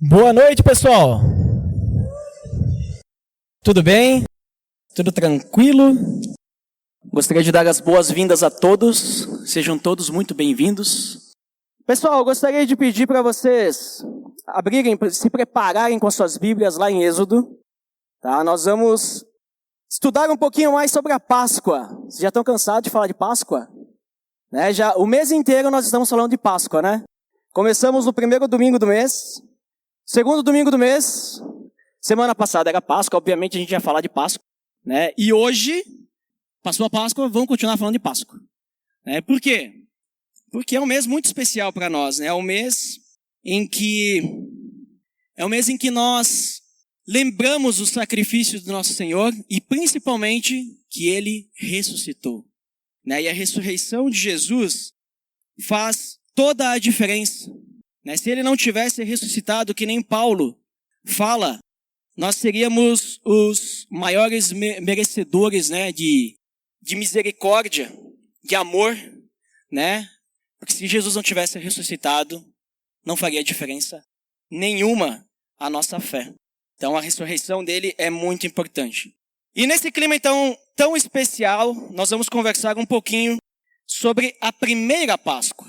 Boa noite, pessoal. Tudo bem? Tudo tranquilo? Gostaria de dar as boas-vindas a todos. Sejam todos muito bem-vindos. Pessoal, gostaria de pedir para vocês abrirem, se prepararem com suas Bíblias lá em Êxodo. Tá? Nós vamos estudar um pouquinho mais sobre a Páscoa. Vocês já estão cansados de falar de Páscoa? Né? O mês inteiro nós estamos falando de Páscoa, né? Começamos no primeiro domingo do mês. Segundo domingo do mês, semana passada era Páscoa, obviamente a gente ia falar de Páscoa, né? E hoje, passou a Páscoa, vamos continuar falando de Páscoa. Por quê? Porque é um mês muito especial para nós, né? É um mês em que nós lembramos o sacrifício do nosso Senhor e principalmente que Ele ressuscitou, né? E a ressurreição de Jesus faz toda a diferença. Se ele não tivesse ressuscitado, que nem Paulo fala, nós seríamos os maiores merecedores, né, de misericórdia, de amor, né? Porque se Jesus não tivesse ressuscitado, não faria diferença nenhuma a nossa fé. Então a ressurreição dele é muito importante. E nesse clima então tão especial, nós vamos conversar um pouquinho sobre a primeira Páscoa.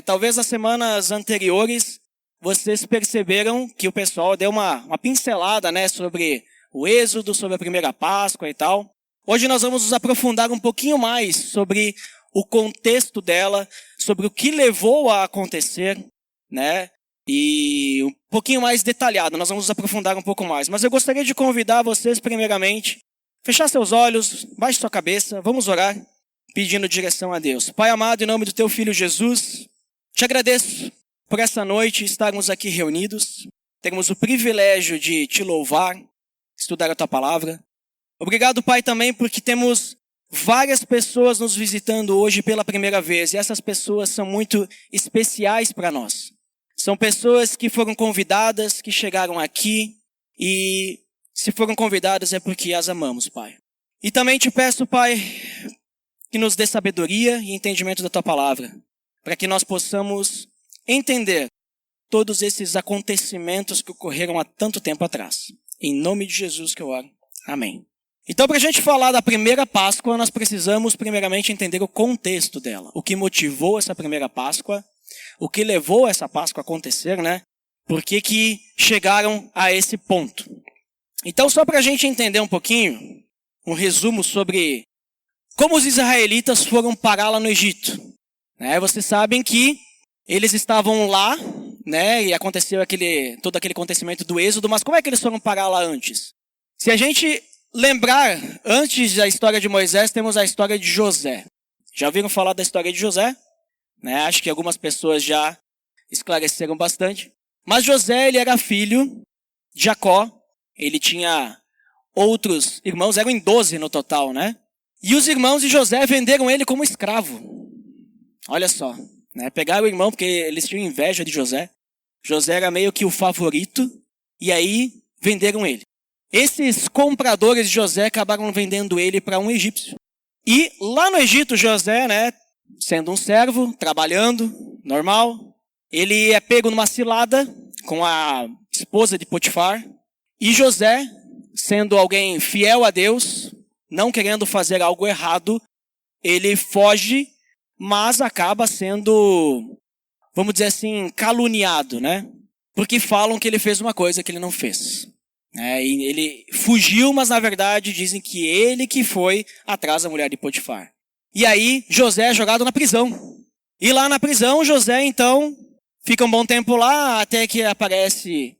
Talvez nas semanas anteriores vocês perceberam que o pessoal deu uma pincelada, né, sobre o Êxodo, sobre a primeira Páscoa e tal. Hoje nós vamos nos aprofundar um pouquinho mais sobre o contexto dela, sobre o que levou a acontecer, né? E um pouquinho mais detalhado, nós vamos nos aprofundar um pouco mais. Mas eu gostaria de convidar vocês primeiramente, fechar seus olhos, baixe sua cabeça, vamos orar, pedindo direção a Deus. Pai amado, em nome do teu Filho Jesus, te agradeço por essa noite estarmos aqui reunidos, termos o privilégio de te louvar, estudar a tua palavra. Obrigado, Pai, também porque temos várias pessoas nos visitando hoje pela primeira vez, e essas pessoas são muito especiais para nós. São pessoas que foram convidadas, que chegaram aqui, e se foram convidadas é porque as amamos, Pai. E também te peço, Pai, que nos dê sabedoria e entendimento da tua palavra, para que nós possamos entender todos esses acontecimentos que ocorreram há tanto tempo atrás. Em nome de Jesus que eu oro. Amém. Então, para a gente falar da primeira Páscoa, nós precisamos primeiramente entender o contexto dela. O que motivou essa primeira Páscoa, o que levou essa Páscoa a acontecer, né? Por que chegaram a esse ponto. Então, só para a gente entender um pouquinho, um resumo sobre como os israelitas foram parar lá no Egito. Vocês sabem que eles estavam lá, né, e aconteceu todo aquele acontecimento do Êxodo, mas como é que eles foram parar lá antes? Se a gente lembrar, antes da história de Moisés, temos a história de José. Já ouviram falar da história de José? Acho que algumas pessoas já esclareceram bastante. Mas José, ele era filho de Jacó, ele tinha outros irmãos, eram em 12 no total, né? E os irmãos de José venderam ele como escravo. Olha só, pegaram o irmão porque eles tinham inveja de José. José era meio que o favorito, e aí venderam ele. Esses compradores de José acabaram vendendo ele para um egípcio. E lá no Egito, José, sendo um servo, trabalhando, normal, ele é pego numa cilada com a esposa de Potifar. E José, sendo alguém fiel a Deus, não querendo fazer algo errado, ele foge, mas acaba sendo, vamos dizer assim, caluniado, né? Porque falam que ele fez uma coisa que ele não fez. E ele fugiu, mas na verdade dizem que ele que foi atrás da mulher de Potifar. E aí José é jogado na prisão. E lá na prisão, José então fica um bom tempo lá, até que aparece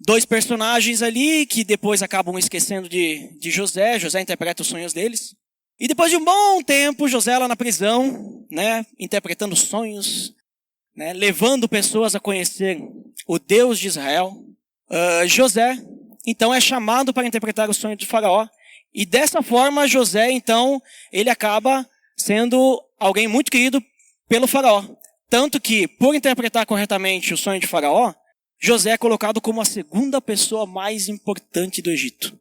dois personagens ali que depois acabam esquecendo de José. José interpreta os sonhos deles. E depois de um bom tempo, José lá na prisão, interpretando sonhos, levando pessoas a conhecer o Deus de Israel. José, então, é chamado para interpretar o sonho de Faraó. E dessa forma, José, então, ele acaba sendo alguém muito querido pelo Faraó. Tanto que, por interpretar corretamente o sonho de Faraó, José é colocado como a segunda pessoa mais importante do Egito.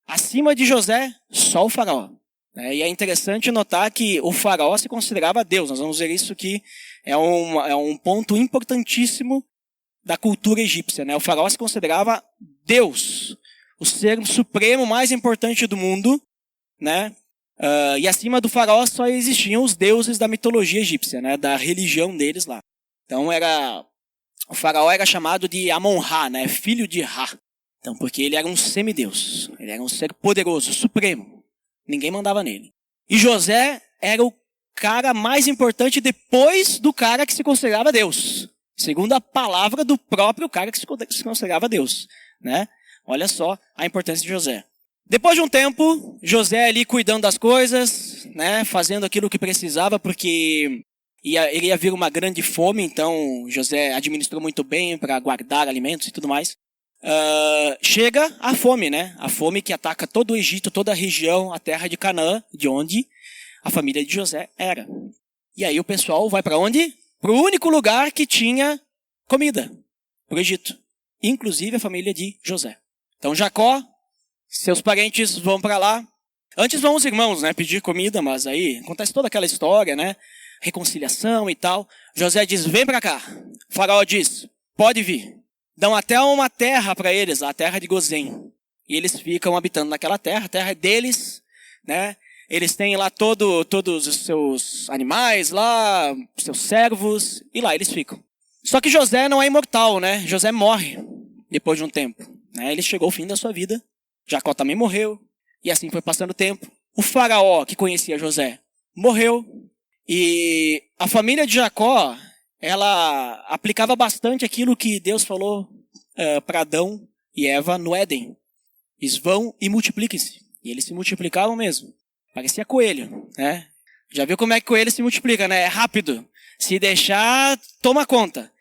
Acima de José, só o Faraó. E é interessante notar que o Faraó se considerava Deus. Nós vamos ver isso que é um ponto importantíssimo da cultura egípcia, né? O faraó se considerava Deus, o ser supremo mais importante do mundo, né? E acima do faraó só existiam os deuses da mitologia egípcia, né? Da religião deles lá. Então o faraó era chamado de Amon-Ra, né? Filho de Ra. Então, porque ele era um semideus, ele era um ser poderoso, supremo. Ninguém mandava nele. E José era o cara mais importante depois do cara que se considerava Deus. Segundo a palavra do próprio cara que se considerava Deus, né? Olha só a importância de José. Depois de um tempo, José ali cuidando das coisas, né? Fazendo aquilo que precisava, porque ele ia vir uma grande fome, então José administrou muito bem para guardar alimentos e tudo mais. Chega a fome, né? A fome que ataca todo o Egito, toda a região, a terra de Canaã, de onde a família de José era. E aí o pessoal vai para onde? Para o único lugar que tinha comida, para o Egito. Inclusive a família de José. Então Jacó, seus parentes vão para lá. Antes vão os irmãos, né? Pedir comida, mas aí acontece toda aquela história, né? Reconciliação e tal. José diz, vem para cá. O faraó diz, pode vir. Dão até uma terra para eles, a terra de Gozém. E eles ficam habitando naquela terra, a terra é deles, né? Eles têm lá todos os seus animais lá, seus servos, e lá eles ficam. Só que José não é imortal, né? José morre depois de um tempo, né? Ele chegou ao fim da sua vida. Jacó também morreu, e assim foi passando o tempo. O faraó, que conhecia José, morreu, e a família de Jacó, ela aplicava bastante aquilo que Deus falou para Adão e Eva no Éden. Eles vão e multipliquem-se. E eles se multiplicavam mesmo. Parecia coelho, né? Já viu como é que coelho se multiplica, né? É rápido. Se deixar, toma conta.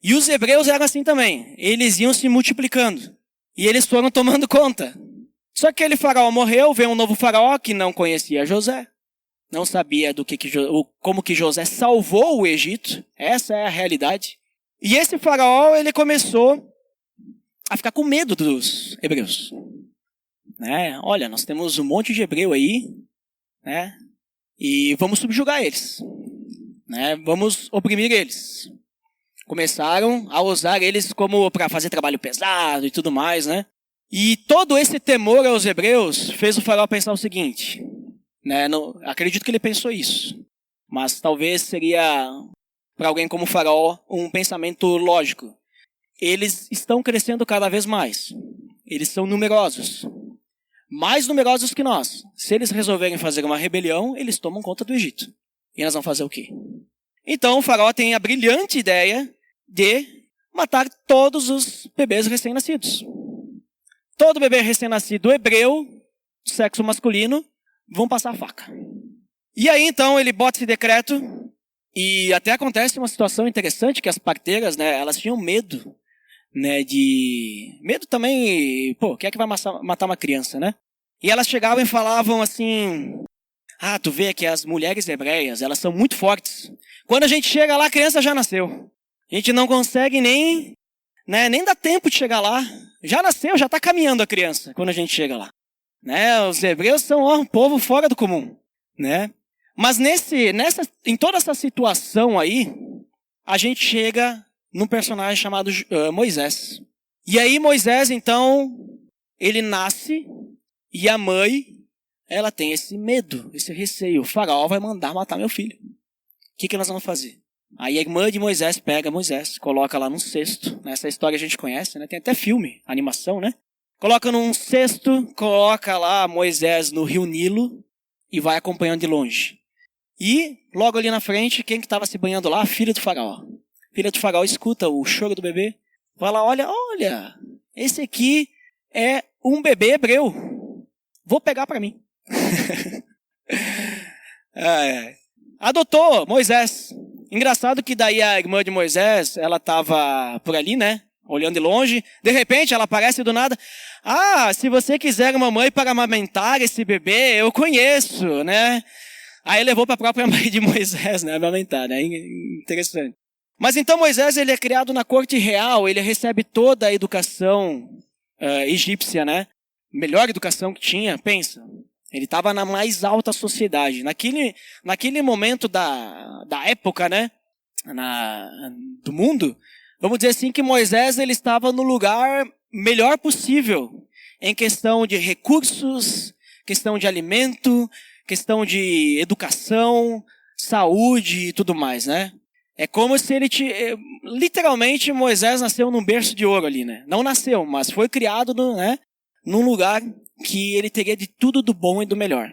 E os hebreus eram assim também. Eles iam se multiplicando. E eles foram tomando conta. Só que aquele faraó morreu, veio um novo faraó que não conhecia José. Não sabia como que José salvou o Egito. Essa é a realidade. E esse faraó, ele começou a ficar com medo dos hebreus. Né? Olha, nós temos um monte de hebreu aí, né? E vamos subjugar eles. Né? Vamos oprimir eles. Começaram a usar eles como para fazer trabalho pesado e tudo mais, né? E todo esse temor aos hebreus fez o faraó pensar o seguinte... Né? Acredito que ele pensou isso. Mas talvez seria, para alguém como o faraó, um pensamento lógico. Eles estão crescendo cada vez mais. Eles são numerosos. Mais numerosos que nós. Se eles resolverem fazer uma rebelião, eles tomam conta do Egito. E nós vamos fazer o quê? Então o faraó tem a brilhante ideia de matar todos os bebês recém-nascidos. Todo bebê recém-nascido hebreu, sexo masculino, vão passar a faca. E aí, então, ele bota esse decreto e até acontece uma situação interessante que as parteiras, né, elas tinham medo, né, medo também, quem é que vai matar uma criança, né? E elas chegavam e falavam assim, tu vê que as mulheres hebreias, elas são muito fortes. Quando a gente chega lá, a criança já nasceu. A gente não consegue nem dá tempo de chegar lá. Já nasceu, já está caminhando a criança quando a gente chega lá. Né? Os hebreus são um povo fora do comum, né? Mas em toda essa situação aí, a gente chega num personagem chamado Moisés. E aí Moisés, então, ele nasce e a mãe, ela tem esse medo, esse receio. O faraó vai mandar matar meu filho. O que nós vamos fazer? Aí a irmã de Moisés pega Moisés, coloca lá num cesto. Essa história a gente conhece, né? Tem até filme, animação, né? Coloca num cesto, coloca lá Moisés no rio Nilo e vai acompanhando de longe. E logo ali na frente, quem que estava se banhando lá? A filha do faraó. A filha do faraó escuta o choro do bebê. Fala, olha, esse aqui é um bebê hebreu. Vou pegar para mim. Adotou Moisés. Engraçado que daí a irmã de Moisés, ela estava por ali, né? Olhando de longe, de repente ela aparece do nada. Se você quiser uma mãe para amamentar esse bebê, eu conheço, né? Aí levou para a própria mãe de Moisés, né? Amamentar, né? Interessante. Mas então Moisés, ele é criado na corte real, ele recebe toda a educação egípcia, né? Melhor educação que tinha, pensa. Ele estava na mais alta sociedade. Naquele momento da época, né? Do mundo, vamos dizer assim, que Moisés ele estava no lugar melhor possível em questão de recursos, questão de alimento, questão de educação, saúde e tudo mais, né? É como se literalmente Moisés nasceu num berço de ouro ali, né? Não nasceu, mas foi criado num lugar que ele teria de tudo do bom e do melhor.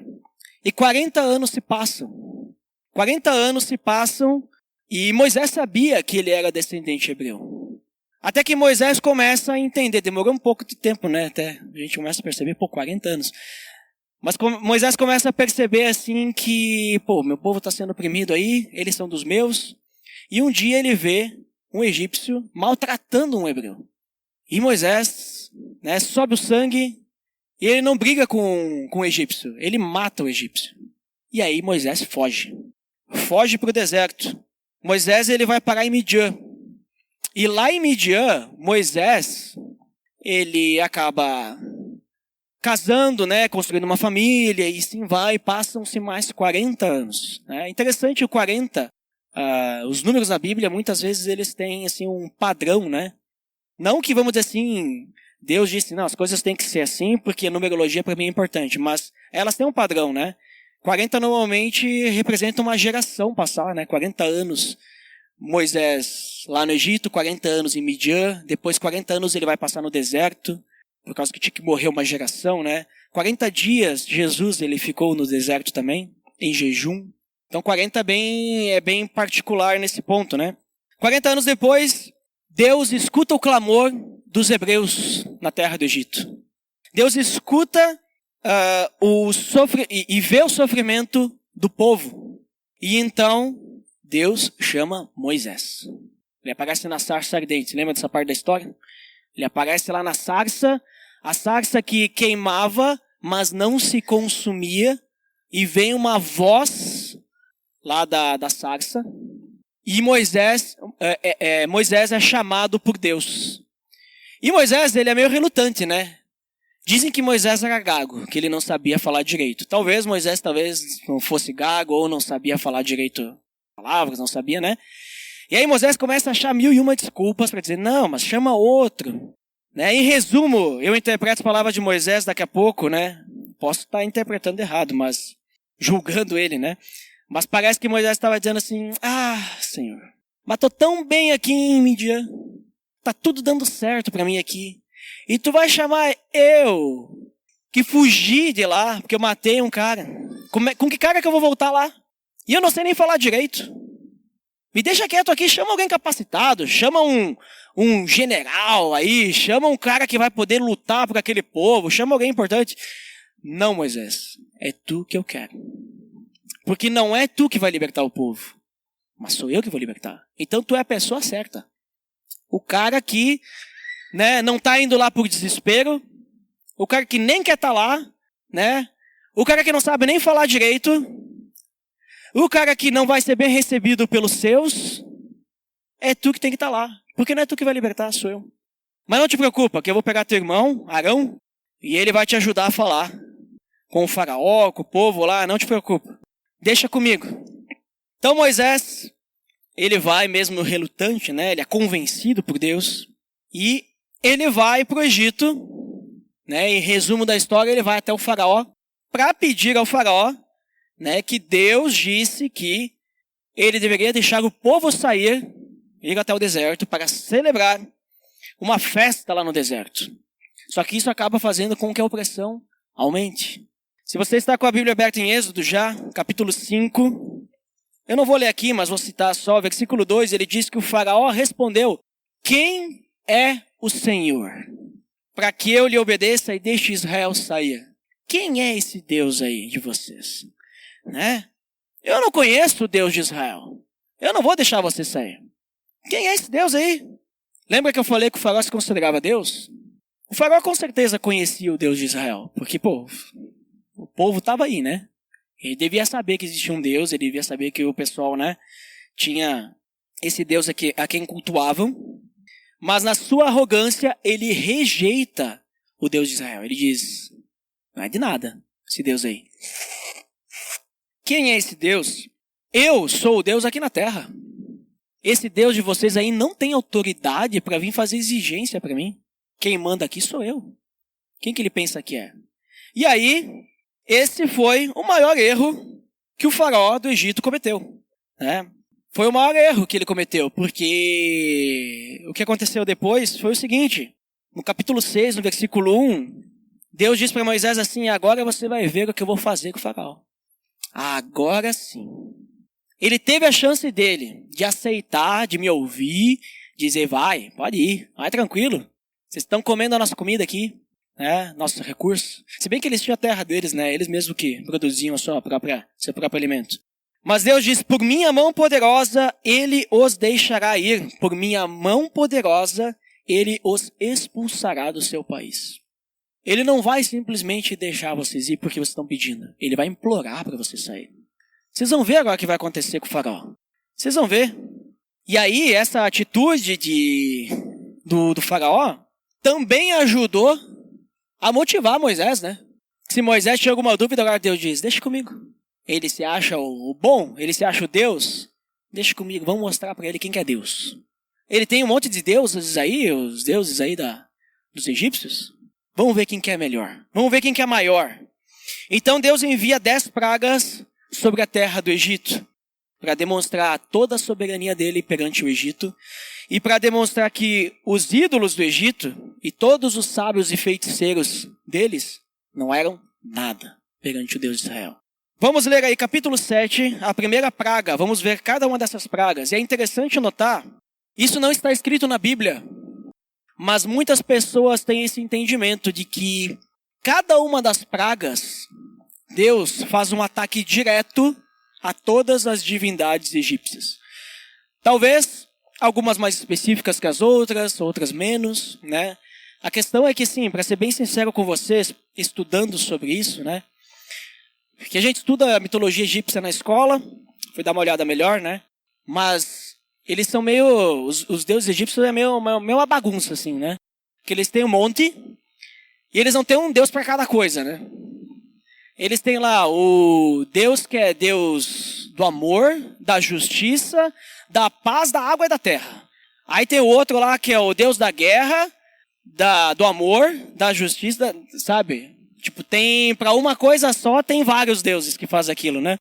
E 40 anos se passam. 40 anos se passam e Moisés sabia que ele era descendente hebreu. Até que Moisés começa a entender, demorou um pouco de tempo, né? Até a gente começa a perceber, 40 anos. Mas Moisés começa a perceber assim que, meu povo está sendo oprimido aí, eles são dos meus. E um dia ele vê um egípcio maltratando um hebreu. E Moisés, sobe o sangue e ele não briga com o egípcio, ele mata o egípcio. E aí Moisés foge para o deserto. Moisés ele vai parar em Midian. E lá em Midian, Moisés, ele acaba casando, construindo uma família, e sim vai, passam-se mais 40 anos. Interessante o 40, os números na Bíblia, muitas vezes eles têm assim, um padrão, né? Não que, vamos dizer assim, Deus disse, não, as coisas têm que ser assim, porque a numerologia para mim é importante, mas elas têm um padrão, né? 40 normalmente representa uma geração passar, né? 40 anos Moisés lá no Egito, 40 anos em Midian, depois 40 anos ele vai passar no deserto, por causa que tinha que morrer uma geração, né? 40 dias Jesus ele ficou no deserto também, em jejum. Então 40 é bem particular nesse ponto, né? 40 anos depois, Deus escuta o clamor dos hebreus na terra do Egito. Deus escuta e vê o sofrimento do povo. E então Deus chama Moisés. Ele aparece na sarça ardente. Lembra dessa parte da história? Ele aparece lá na sarça, a sarça que queimava, mas não se consumia. E vem uma voz lá da sarça. E Moisés é chamado por Deus. E Moisés, ele é meio relutante, né? Dizem que Moisés era gago, que ele não sabia falar direito. Talvez Moisés não fosse gago ou não sabia falar direito palavras, não sabia, né? E aí Moisés começa a achar 1001 desculpas para dizer, não, mas chama outro. Né? Em resumo, eu interpreto as palavras de Moisés daqui a pouco, né? Posso estar interpretando errado, mas julgando ele, né? Mas parece que Moisés estava dizendo assim, Senhor, mas tô tão bem aqui em Midian, tá tudo dando certo para mim aqui. E tu vai chamar eu, que fugi de lá, porque eu matei um cara. Com que cara que eu vou voltar lá? E eu não sei nem falar direito. Me deixa quieto aqui, chama alguém capacitado, chama um general aí, chama um cara que vai poder lutar por aquele povo, chama alguém importante. Não, Moisés, é tu que eu quero. Porque não é tu que vai libertar o povo, mas sou eu que vou libertar. Então tu é a pessoa certa. O cara que não está indo lá por desespero, o cara que nem quer estar lá, o cara que não sabe nem falar direito, o cara que não vai ser bem recebido pelos seus, é tu que tem que estar lá. Porque não é tu que vai libertar, sou eu. Mas não te preocupa, que eu vou pegar teu irmão, Arão, e ele vai te ajudar a falar com o faraó, com o povo lá, não te preocupa. Deixa comigo. Então Moisés, ele vai mesmo relutante, ele é convencido por Deus, e ele vai para o Egito, em resumo da história, ele vai até o faraó, para pedir ao faraó, que Deus disse que ele deveria deixar o povo sair, ir até o deserto para celebrar uma festa lá no deserto. Só que isso acaba fazendo com que a opressão aumente. Se você está com a Bíblia aberta em Êxodo já, capítulo 5, eu não vou ler aqui, mas vou citar só, versículo 2, ele diz que o faraó respondeu, quem é o Senhor? Para que eu lhe obedeça e deixe Israel sair. Quem é esse Deus aí de vocês? Eu não conheço o Deus de Israel. Eu não vou deixar você sair. Quem é esse Deus aí? Lembra que eu falei que o faraó se considerava Deus? O faraó com certeza conhecia o Deus de Israel. Porque, o povo estava aí, Ele devia saber que existia um Deus, ele devia saber que o pessoal, tinha esse Deus aqui, a quem cultuavam. Mas na sua arrogância, ele rejeita o Deus de Israel. Ele diz, não é de nada esse Deus aí. Quem é esse Deus? Eu sou o Deus aqui na terra. esse Deus de vocês aí não tem autoridade para vir fazer exigência para mim. Quem manda aqui sou eu. Quem que ele pensa que é? E aí, esse foi o maior erro que o faraó do Egito cometeu, né? Foi o maior erro que ele cometeu, porque o que aconteceu depois foi o seguinte: no capítulo 6, no versículo 1, Deus diz para Moisés assim: agora você vai ver o que eu vou fazer com o faraó. Agora sim. Ele teve a chance dele de aceitar, de me ouvir, dizer: vai, pode ir, vai tranquilo. Vocês estão comendo a nossa comida aqui, né? Nosso recurso. Se bem que eles tinham a terra deles, né? Eles mesmos que produziam seu próprio alimento. Mas Deus diz: por minha mão poderosa ele os deixará ir. Por minha mão poderosa ele os expulsará do seu país. Ele não vai simplesmente deixar vocês ir porque vocês estão pedindo. Ele vai implorar para vocês saírem. Vocês vão ver agora o que vai acontecer com o faraó. Vocês vão ver. E aí, essa atitude do faraó também ajudou a motivar Moisés, né? Se Moisés tinha alguma dúvida, agora Deus diz: deixa comigo. Ele se acha o bom, ele se acha o Deus. Deixa comigo, vamos mostrar para ele quem que é Deus. Ele tem um monte de deuses aí, os deuses aí dos egípcios. Vamos ver quem que é melhor. Vamos ver quem que é maior. Então Deus envia 10 pragas sobre a terra do Egito, para demonstrar toda a soberania dele perante o Egito, e para demonstrar que os ídolos do Egito e todos os sábios e feiticeiros deles não eram nada perante o Deus de Israel. Vamos ler aí capítulo 7, a primeira praga. Vamos ver cada uma dessas pragas. E é interessante notar, isso não está escrito na Bíblia, mas muitas pessoas têm esse entendimento de que cada uma das pragas, Deus faz um ataque direto a todas as divindades egípcias. Talvez algumas mais específicas que as outras, outras menos, né? A questão é que, sim, para ser bem sincero com vocês, estudando sobre isso, né? Porque a gente estuda a mitologia egípcia na escola, fui dar uma olhada melhor, né? Mas eles são meio... Os deuses egípcios é meio uma bagunça, assim, né? Porque eles têm um monte e eles não têm um deus para cada coisa, né? Eles têm lá o Deus que é Deus do amor, da justiça, da paz, da água e da terra. Aí tem o outro lá que é o Deus da guerra, do amor, da justiça, sabe? Tipo, tem para uma coisa só, tem vários deuses que fazem aquilo, né?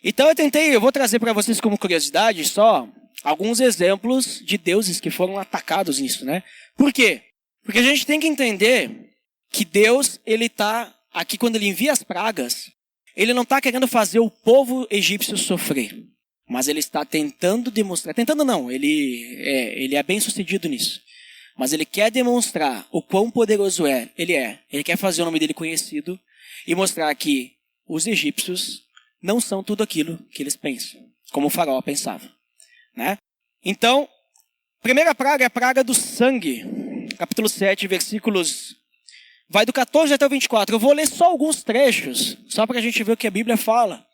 Então eu vou trazer para vocês como curiosidade só alguns exemplos de deuses que foram atacados nisso, né? Por quê? Porque a gente tem que entender que Deus, ele está aqui quando ele envia as pragas, ele não está querendo fazer o povo egípcio sofrer, mas ele está tentando demonstrar, tentando não, ele é bem sucedido nisso, mas ele quer demonstrar o quão poderoso ele quer fazer o nome dele conhecido e mostrar que os egípcios não são tudo aquilo que eles pensam, como o faraó pensava, né? Então, primeira praga é a praga do sangue, capítulo 7, versículos... Vai do 14 até o 24. Eu vou ler só alguns trechos, só para a gente ver o que a Bíblia fala.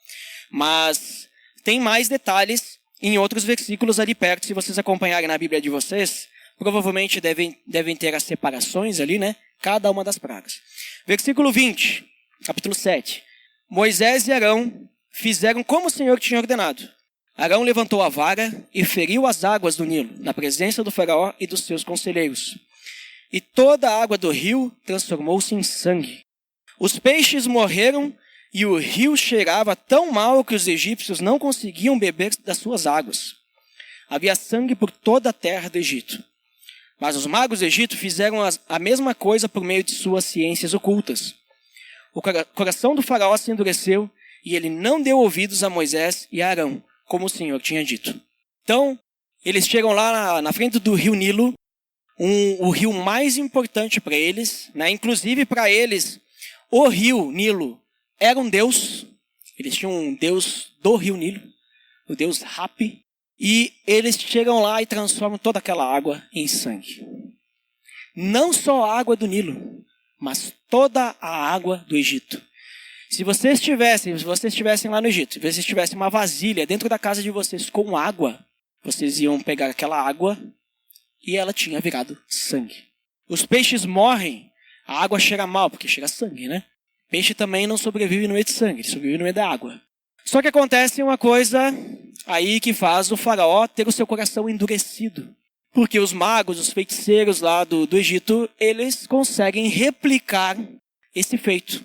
Mas tem mais detalhes em outros versículos ali perto. Se vocês acompanharem na Bíblia de vocês, provavelmente devem ter as separações ali, né? Cada uma das pragas. Versículo 20, capítulo 7. Moisés e Arão fizeram como o Senhor tinha ordenado. Arão levantou a vara e feriu as águas do Nilo, na presença do faraó e dos seus conselheiros. E toda a água do rio transformou-se em sangue. Os peixes morreram e o rio cheirava tão mal que os egípcios não conseguiam beber das suas águas. Havia sangue por toda a terra do Egito. Mas os magos do Egito fizeram a mesma coisa por meio de suas ciências ocultas. O coração do faraó se endureceu e ele não deu ouvidos a Moisés e a Arão, como o Senhor tinha dito. Então, eles chegam lá na frente do rio Nilo, o rio mais importante para eles, né? Inclusive para eles, o rio Nilo era um deus. Eles tinham um deus do rio Nilo, o deus Hapi, e eles chegam lá e transformam toda aquela água em sangue. Não só a água do Nilo, mas toda a água do Egito. Se vocês estivessem lá no Egito, se vocês tivessem uma vasilha dentro da casa de vocês com água, vocês iam pegar aquela água e ela tinha virado sangue. Os peixes morrem, a água cheira mal, porque cheira sangue, né? Peixe também não sobrevive no meio de sangue, ele sobrevive no meio da água. Só que acontece uma coisa aí que faz o faraó ter o seu coração endurecido. Porque os magos, os feiticeiros lá do Egito, eles conseguem replicar esse feito.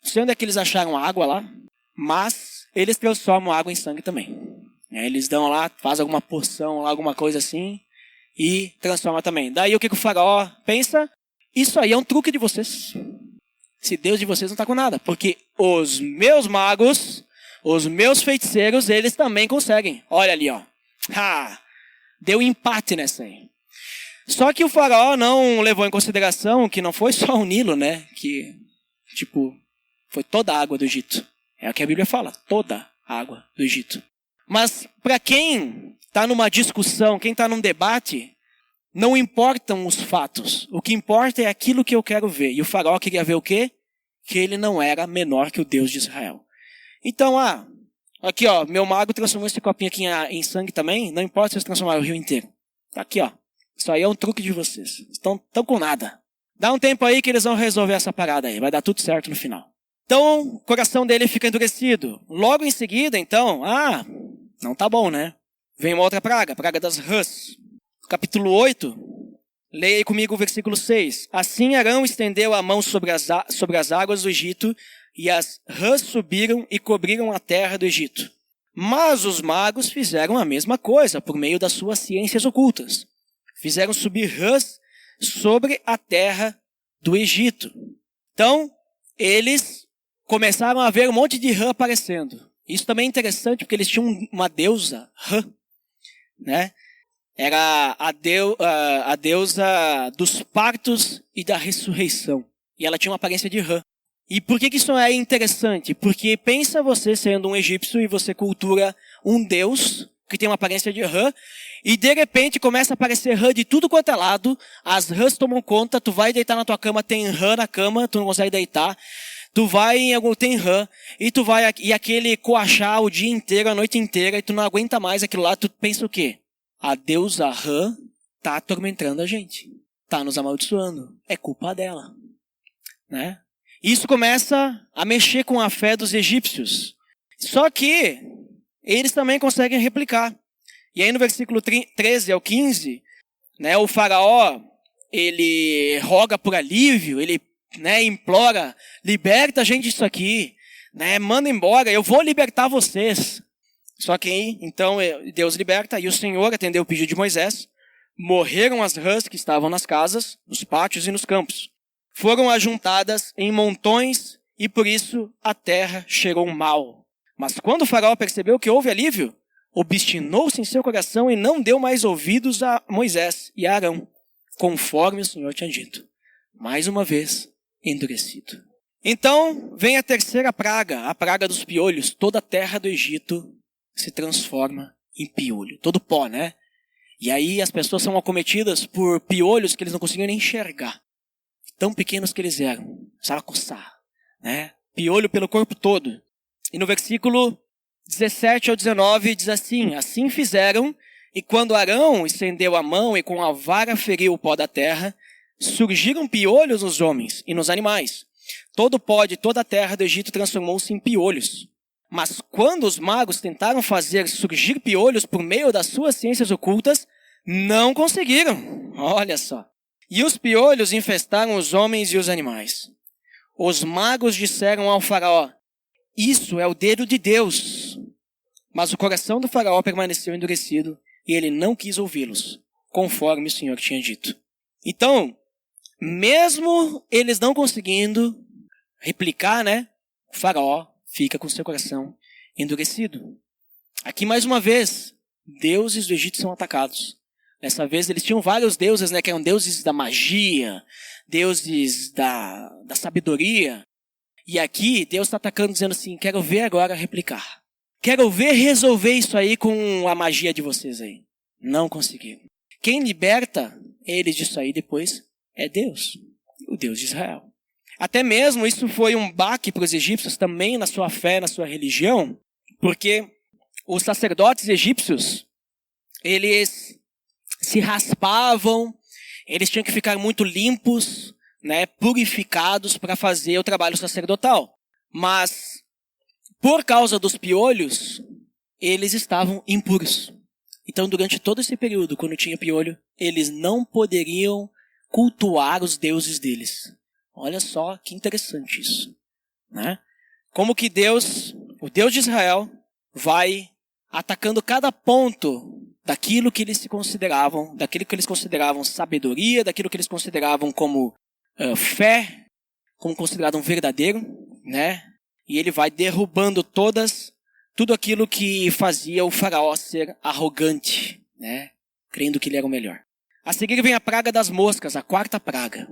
Não sei onde é que eles acharam água lá, mas eles transformam água em sangue também. Eles dão lá, fazem alguma porção, alguma coisa assim, e transforma também. Daí o que o faraó pensa? Isso aí é um truque de vocês. Se Deus de vocês não está com nada. Porque os meus magos, os meus feiticeiros, eles também conseguem. Olha ali, ó. Deu empate nessa aí. Só que o faraó não levou em consideração que não foi só o Nilo, né? Que, foi toda a água do Egito. É o que a Bíblia fala, toda a água do Egito. Mas para quem está numa discussão, quem está num debate, não importam os fatos. O que importa é aquilo que eu quero ver. E o faraó queria ver o quê? Que ele não era menor que o Deus de Israel. Então, aqui ó, meu mago transformou esse copinho aqui em sangue também. Não importa se vocês transformaram o rio inteiro. Tá aqui ó. Isso aí é um truque de vocês. Estão com nada. Dá um tempo aí que eles vão resolver essa parada aí. Vai dar tudo certo no final. Então, o coração dele fica endurecido. Logo em seguida, então, não tá bom, né? Vem uma outra praga, a praga das rãs. Capítulo 8, leia aí comigo o versículo 6. Assim Arão estendeu a mão sobre as águas do Egito, e as rãs subiram e cobriram a terra do Egito. Mas os magos fizeram a mesma coisa, por meio das suas ciências ocultas. Fizeram subir rãs sobre a terra do Egito. Então, eles começaram a ver um monte de rã aparecendo. Isso também é interessante, porque eles tinham uma deusa, Rã, né? Era a deusa dos partos e da ressurreição. E ela tinha uma aparência de rã. E por que isso é interessante? Porque pensa você sendo um egípcio e você cultura um deus que tem uma aparência de rã, e de repente começa a aparecer rã de tudo quanto é lado, as rãs tomam conta, tu vai deitar na tua cama, tem rã na cama, tu não consegue deitar, tu vai em algum, tem rã, e aquele coachar o dia inteiro, a noite inteira, e tu não aguenta mais aquilo lá, tu pensa o quê? A deusa Rã tá atormentando a gente, tá nos amaldiçoando, é culpa dela, né? Isso começa a mexer com a fé dos egípcios. Só que eles também conseguem replicar. E aí no versículo 13 ao 15, né, o faraó, ele roga por alívio, ele, né, implora, liberta a gente disso aqui, né, manda embora, eu vou libertar vocês. Só que então Deus liberta, e o Senhor atendeu o pedido de Moisés. Morreram as rãs que estavam nas casas, nos pátios e nos campos. Foram ajuntadas em montões, e por isso a terra cheirou mal. Mas quando o faraó percebeu que houve alívio, obstinou-se em seu coração e não deu mais ouvidos a Moisés e a Arão, conforme o Senhor tinha dito. Mais uma vez, endurecido. Então, vem a terceira praga, a praga dos piolhos. Toda a terra do Egito se transforma em piolho. Todo pó, né? E aí as pessoas são acometidas por piolhos que eles não conseguiam nem enxergar. Tão pequenos que eles eram. Precisava coçar, né? Piolho pelo corpo todo. E no versículo 17 ao 19 diz assim: assim fizeram, e quando Arão estendeu a mão e com a vara feriu o pó da terra, surgiram piolhos nos homens e nos animais. Todo o pó de toda a terra do Egito transformou-se em piolhos. Mas quando os magos tentaram fazer surgir piolhos por meio das suas ciências ocultas, não conseguiram. Olha só. E os piolhos infestaram os homens e os animais. Os magos disseram ao faraó: isso é o dedo de Deus. Mas o coração do faraó permaneceu endurecido e ele não quis ouvi-los, conforme o Senhor tinha dito. Então, mesmo eles não conseguindo replicar, né, o faraó fica com seu coração endurecido. Aqui mais uma vez, deuses do Egito são atacados. Dessa vez eles tinham vários deuses, né, que eram deuses da magia, deuses da sabedoria. E aqui Deus está atacando dizendo assim: quero ver agora replicar. Quero ver resolver isso aí com a magia de vocês aí. Não conseguiram. Quem liberta eles disso aí depois é Deus, o Deus de Israel. Até mesmo isso foi um baque para os egípcios também na sua fé, na sua religião, porque os sacerdotes egípcios, eles se raspavam, eles tinham que ficar muito limpos, né, purificados para fazer o trabalho sacerdotal. Mas por causa dos piolhos, eles estavam impuros. Então, durante todo esse período, quando tinha piolho, eles não poderiam cultuar os deuses deles. Olha só que interessante isso, né? Como que Deus, o Deus de Israel, vai atacando cada ponto daquilo que eles consideravam sabedoria, daquilo que eles consideravam como fé, como considerado um verdadeiro, né? E ele vai derrubando tudo aquilo que fazia o faraó ser arrogante, né? Crendo que ele era o melhor. A seguir vem a praga das moscas, a quarta praga.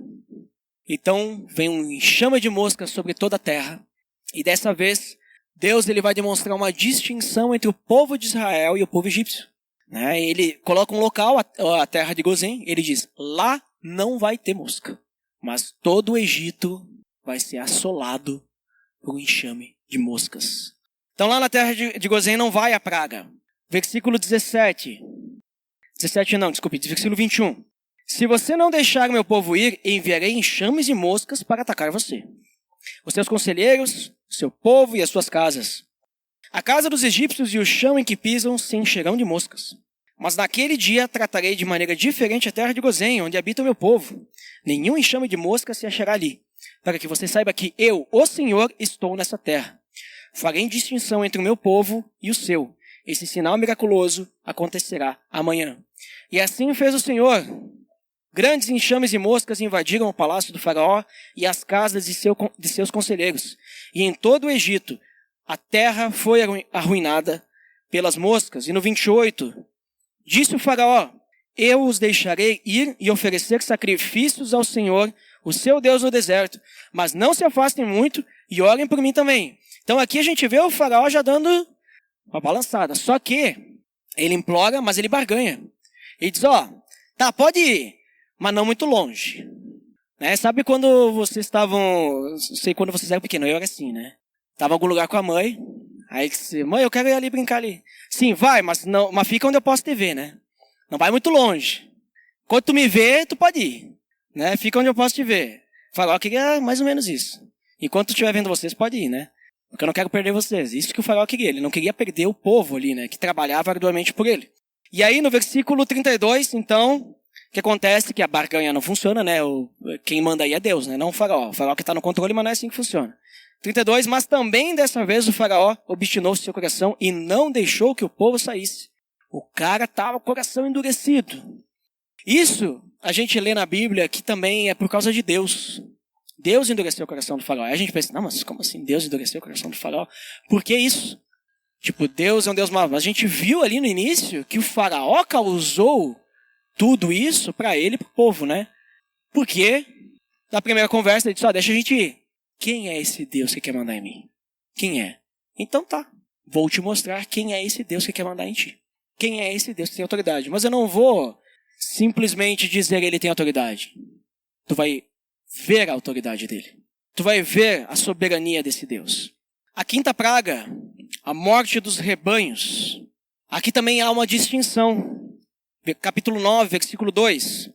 Então vem um enxame de moscas sobre toda a terra. E dessa vez, Deus ele vai demonstrar uma distinção entre o povo de Israel e o povo egípcio. Né? Ele coloca um local, a terra de Gozém, ele diz, lá não vai ter mosca. Mas todo o Egito vai ser assolado por um enxame de moscas. Então lá na terra de Gozém não vai a praga. Versículo 17. Versículo 21. Se você não deixar meu povo ir, enviarei enxames de moscas para atacar você. Os seus conselheiros, o seu povo e as suas casas. A casa dos egípcios e o chão em que pisam se encherão de moscas. Mas naquele dia tratarei de maneira diferente a terra de Gozém, onde habita o meu povo. Nenhum enxame de moscas se achará ali, para que você saiba que eu, o Senhor, estou nessa terra. Farei distinção entre o meu povo e o seu. Esse sinal miraculoso acontecerá amanhã. E assim fez o Senhor. Grandes enxames de moscas invadiram o palácio do faraó e as casas de seus conselheiros. E em todo o Egito, a terra foi arruinada pelas moscas. E no 28, disse o faraó, eu os deixarei ir e oferecer sacrifícios ao Senhor, o seu Deus no deserto. Mas não se afastem muito e orem por mim também. Então aqui a gente vê o faraó já dando uma balançada. Só que ele implora, mas ele barganha. Ele diz, tá, pode ir, mas não muito longe. Né? Sabe quando vocês estavam, sei quando vocês eram pequenos, eu era assim, né? Tava em algum lugar com a mãe, aí disse, mãe, eu quero ir ali brincar ali. Sim, vai, mas fica onde eu posso te ver, né? Não vai muito longe. Quando tu me vê, tu pode ir. Né? Fica onde eu posso te ver. Faraó, eu queria mais ou menos isso. Enquanto eu estiver vendo vocês, pode ir, né? Porque eu não quero perder vocês. Isso que o faraó queria. Ele não queria perder o povo ali, né? Que trabalhava arduamente por ele. E aí, no versículo 32, então, o que acontece? Que a barganha não funciona, né? Quem manda aí é Deus, né? Não o faraó. O faraó que está no controle, mas não é assim que funciona. 32, mas também dessa vez o faraó obstinou seu coração e não deixou que o povo saísse. O cara estava com o coração endurecido. Isso a gente lê na Bíblia que também é por causa de Deus. Deus endureceu o coração do faraó. Aí a gente pensa, não, mas como assim Deus endureceu o coração do faraó? Por que isso? Tipo, Deus é um Deus mau. Mas a gente viu ali no início que o faraó causou tudo isso para ele e para o povo, né? Porque na primeira conversa ele disse, deixa a gente ir. Quem é esse Deus que quer mandar em mim? Quem é? Então tá, vou te mostrar quem é esse Deus que quer mandar em ti. Quem é esse Deus que tem autoridade? Mas eu não vou simplesmente dizer que ele tem autoridade. Tu vai ver a autoridade dele. Tu vai ver a soberania desse Deus. A quinta praga, a morte dos rebanhos. Aqui também há uma distinção. Capítulo 9, versículo 2.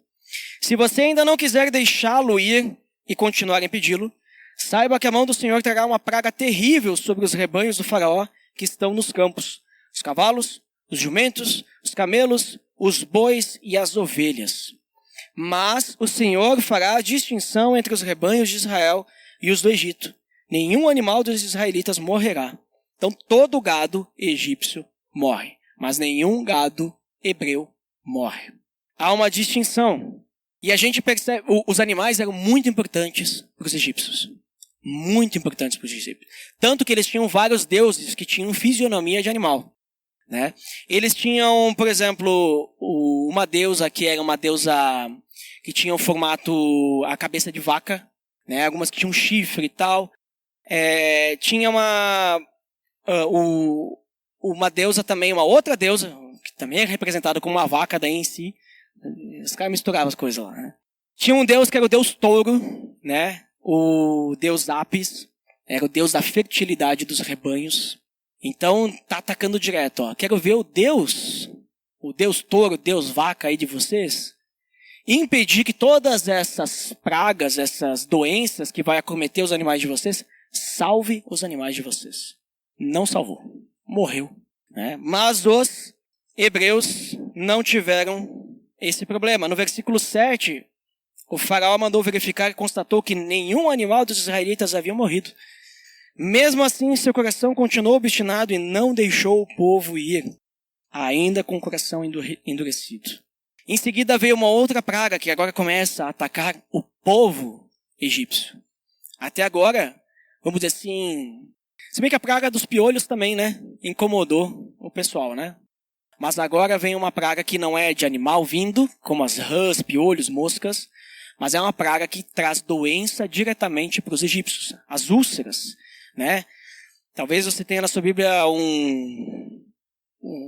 Se você ainda não quiser deixá-lo ir e continuar a impedi-lo, saiba que a mão do Senhor trará uma praga terrível sobre os rebanhos do faraó que estão nos campos. Os cavalos, os jumentos, os camelos, os bois e as ovelhas. Mas o Senhor fará a distinção entre os rebanhos de Israel e os do Egito. Nenhum animal dos israelitas morrerá. Então todo gado egípcio morre, mas nenhum gado hebreu morre. Há uma distinção. E a gente percebe, os animais eram muito importantes para os egípcios. Muito importantes para os egípcios. Tanto que eles tinham vários deuses que tinham fisionomia de animal. Né? Eles tinham, por exemplo, uma deusa que era uma deusa que tinha o formato, a cabeça de vaca. Né? Algumas que tinham um chifre e tal. Tinha uma deusa também, uma outra deusa, que também é representada como uma vaca daí em si. Os caras misturavam as coisas lá, né? Tinha um deus que era o deus touro, né? O deus Apis, era o deus da fertilidade dos rebanhos. Então, tá atacando direto, ó. Quero ver o deus touro, o deus vaca aí de vocês, impedir que todas essas pragas, essas doenças que vai acometer os animais de vocês, salve os animais de vocês. não salvou, morreu, né? Mas os hebreus não tiveram esse problema. No versículo 7, o faraó mandou verificar e constatou que nenhum animal dos israelitas havia morrido. Mesmo assim, seu coração continuou obstinado e não deixou o povo ir, ainda com o coração endurecido. Em seguida veio uma outra praga que agora começa a atacar o povo egípcio. Até agora, vamos dizer assim, se bem que a praga dos piolhos também, né, incomodou o pessoal, né? Mas agora vem uma praga que não é de animal vindo, como as rãs, piolhos, moscas, mas é uma praga que traz doença diretamente para os egípcios, as úlceras, né? Talvez você tenha na sua Bíblia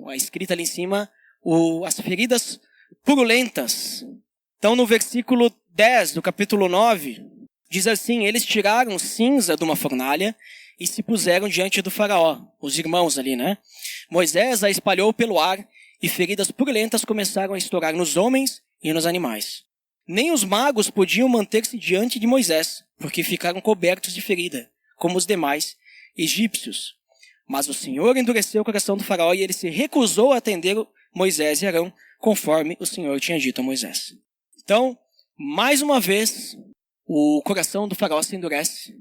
a escrita ali em cima, as feridas purulentas. Então no versículo 10 do capítulo 9, diz assim: eles tiraram cinza de uma fornalha e se puseram diante do faraó, os irmãos ali, né? Moisés a espalhou pelo ar e feridas purulentas começaram a estourar nos homens e nos animais. Nem os magos podiam manter-se diante de Moisés, porque ficaram cobertos de ferida, como os demais egípcios. Mas o Senhor endureceu o coração do faraó e ele se recusou a atender Moisés e Arão, conforme o Senhor tinha dito a Moisés. Então, mais uma vez, o coração do faraó se endurece.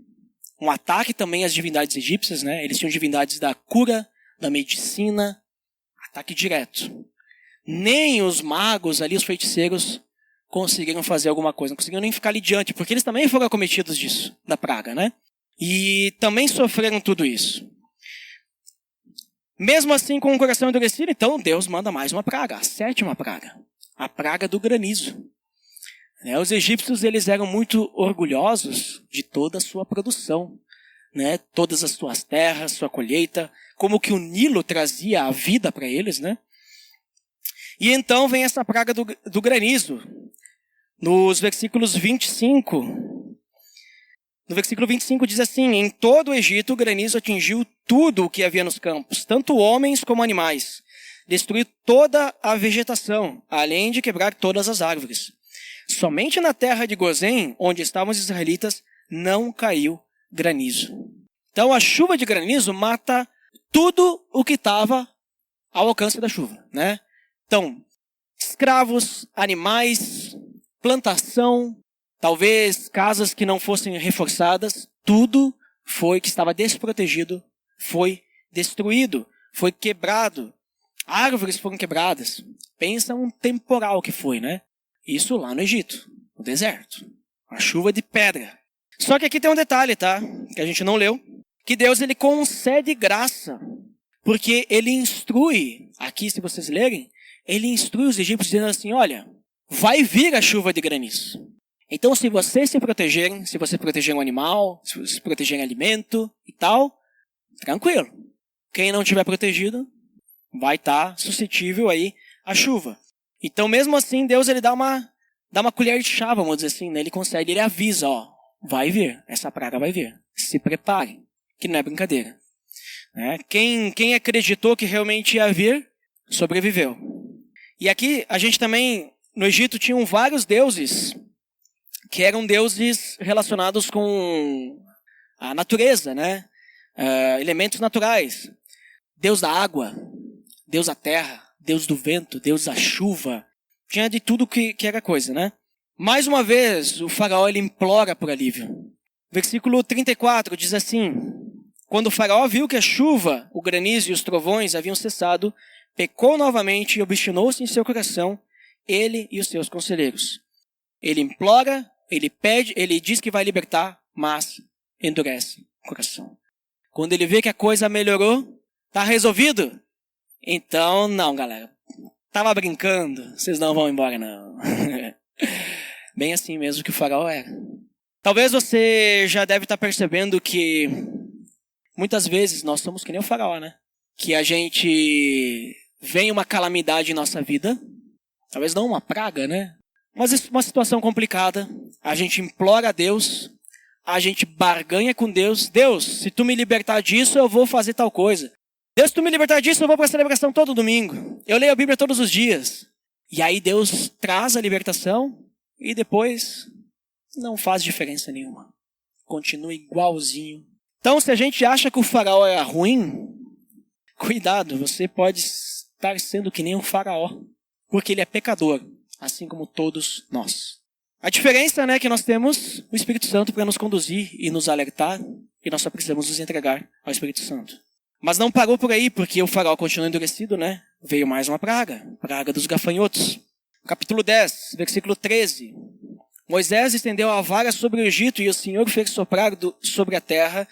Um ataque também às divindades egípcias, né? Eles tinham divindades da cura, da medicina, ataque direto. Nem os magos ali, os feiticeiros, conseguiram fazer alguma coisa, não conseguiram nem ficar ali diante, porque eles também foram acometidos disso, da praga, né? E também sofreram tudo isso. Mesmo assim, com o coração endurecido, então Deus manda mais uma praga, a 7ª praga, a praga do granizo. Os egípcios, eles eram muito orgulhosos de toda a sua produção, né? Todas as suas terras, sua colheita, como que o Nilo trazia a vida para eles, né? E então vem essa praga do granizo. Nos versículos 25, no versículo 25 diz assim: em todo o Egito o granizo atingiu tudo o que havia nos campos, tanto homens como animais. Destruiu toda a vegetação, além de quebrar todas as árvores. Somente na terra de Gozém, onde estavam os israelitas, não caiu granizo. Então a chuva de granizo mata tudo o que estava ao alcance da chuva, né? Então, escravos, animais, plantação, talvez casas que não fossem reforçadas, tudo que estava desprotegido, foi destruído, foi quebrado. Árvores foram quebradas. Pensa um temporal que foi, né? Isso lá no Egito, no deserto. Uma chuva de pedra. Só que aqui tem um detalhe, tá? Que a gente não leu. Que Deus, ele concede graça. Porque ele instrui, aqui se vocês lerem, ele instrui os egípcios dizendo assim: olha, vai vir a chuva de granizo. Então se vocês se protegerem, se você proteger um animal, se você proteger alimento e tal, tranquilo. Quem não tiver protegido vai estar suscetível aí à chuva. Então mesmo assim Deus, ele dá uma colher de chá, vamos dizer assim, né? Ele concede, ele avisa, ó, vai vir, essa praga vai vir. Se preparem, que não é brincadeira. Quem acreditou que realmente ia vir, sobreviveu. E aqui a gente também, no Egito, tinham vários deuses que eram deuses relacionados com a natureza, né? Elementos naturais. Deus da água, Deus da terra, Deus do vento, Deus da chuva. Tinha de tudo que era coisa, né? Mais uma vez, o faraó, ele implora por alívio. Versículo 34 diz assim: quando o faraó viu que a chuva, o granizo e os trovões haviam cessado, pecou novamente e obstinou-se em seu coração, ele e os seus conselheiros. Ele implora, ele pede, ele diz que vai libertar, mas endurece o coração. Quando ele vê que a coisa melhorou, tá resolvido? Então, não, galera. Tava brincando, vocês não vão embora, não. Bem assim mesmo que o faraó era. Talvez você já deve estar percebendo que muitas vezes nós somos que nem o faraó, né? Que a gente vem uma calamidade em nossa vida, talvez não uma praga, né? Mas uma situação complicada, a gente implora a Deus, a gente barganha com Deus. Deus, se tu me libertar disso, eu vou fazer tal coisa. Deus, se tu me libertar disso, eu vou para a celebração todo domingo. Eu leio a Bíblia todos os dias. E aí Deus traz a libertação e depois não faz diferença nenhuma. Continua igualzinho, Então, se a gente acha que o faraó era ruim, cuidado, você pode estar sendo que nem um faraó, porque ele é pecador, assim como todos nós. A diferença, né, é que nós temos o Espírito Santo para nos conduzir e nos alertar, e nós só precisamos nos entregar ao Espírito Santo. Mas não parou por aí, porque o faraó continuou endurecido, né? Veio mais uma praga dos gafanhotos. Capítulo 10, versículo 13. Moisés estendeu a vara sobre o Egito e o Senhor fez soprar sobre a terra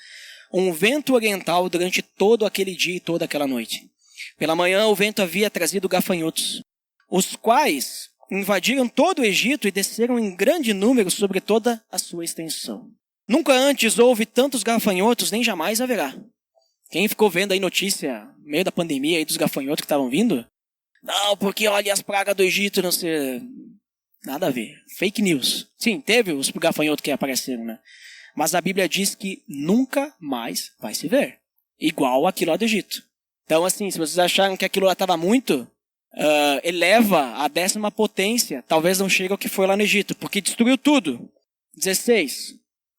um vento oriental durante todo aquele dia e toda aquela noite. Pela manhã o vento havia trazido gafanhotos, os quais invadiram todo o Egito e desceram em grande número sobre toda a sua extensão. Nunca antes houve tantos gafanhotos, nem jamais haverá. Quem ficou vendo aí notícia, no meio da pandemia aí dos gafanhotos que estavam vindo? Não, porque olha as pragas do Egito, não sei... Nada a ver. Fake news. Sim, teve os gafanhotos que apareceram, né? Mas a Bíblia diz que nunca mais vai se ver. Igual aquilo lá do Egito. Então, assim, se vocês acharam que aquilo lá estava muito, eleva a 10ª potência. Talvez não chegue ao que foi lá no Egito, porque destruiu tudo. 16.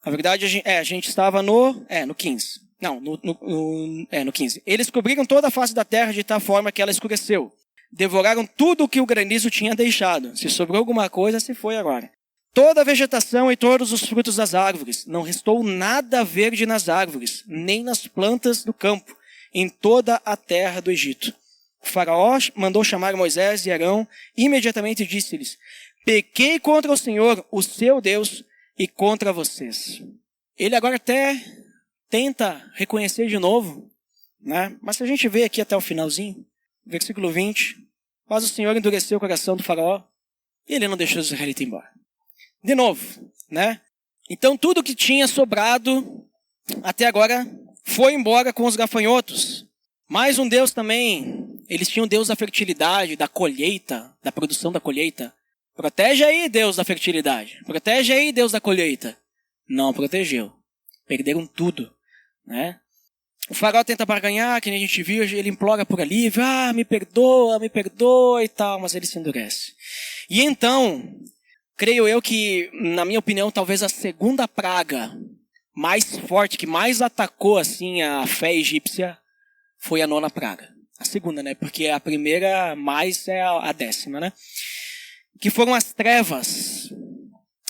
Na verdade, a gente estava no 15. Não, no 15. Eles cobriram toda a face da terra de tal forma que ela escureceu. Devoraram tudo o que o granizo tinha deixado. Se sobrou alguma coisa, se foi agora. Toda a vegetação e todos os frutos das árvores. Não restou nada verde nas árvores, nem nas plantas do campo, em toda a terra do Egito. O faraó mandou chamar Moisés e Arão, e imediatamente disse-lhes: pequei contra o Senhor, o seu Deus, e contra vocês. Ele agora até tenta reconhecer de novo, né? Mas se a gente vê aqui até o finalzinho, versículo 20, mas o Senhor endureceu o coração do faraó e ele não deixou os israelitas embora. De novo, né? Então tudo que tinha sobrado até agora foi embora com os gafanhotos. Mais um Deus também, eles tinham Deus da fertilidade, da colheita, da produção da colheita. Protege aí, Deus da fertilidade. Protege aí, Deus da colheita. Não protegeu. Perderam tudo, né? O faraó tenta barganhar, que nem a gente viu, ele implora por alívio, me perdoa e tal, mas ele se endurece. E então, creio eu que, na minha opinião, talvez a segunda praga mais forte, que mais atacou assim a fé egípcia, foi a 9ª praga. A segunda, né? Porque a primeira mais é a 10ª, né? Que foram as trevas.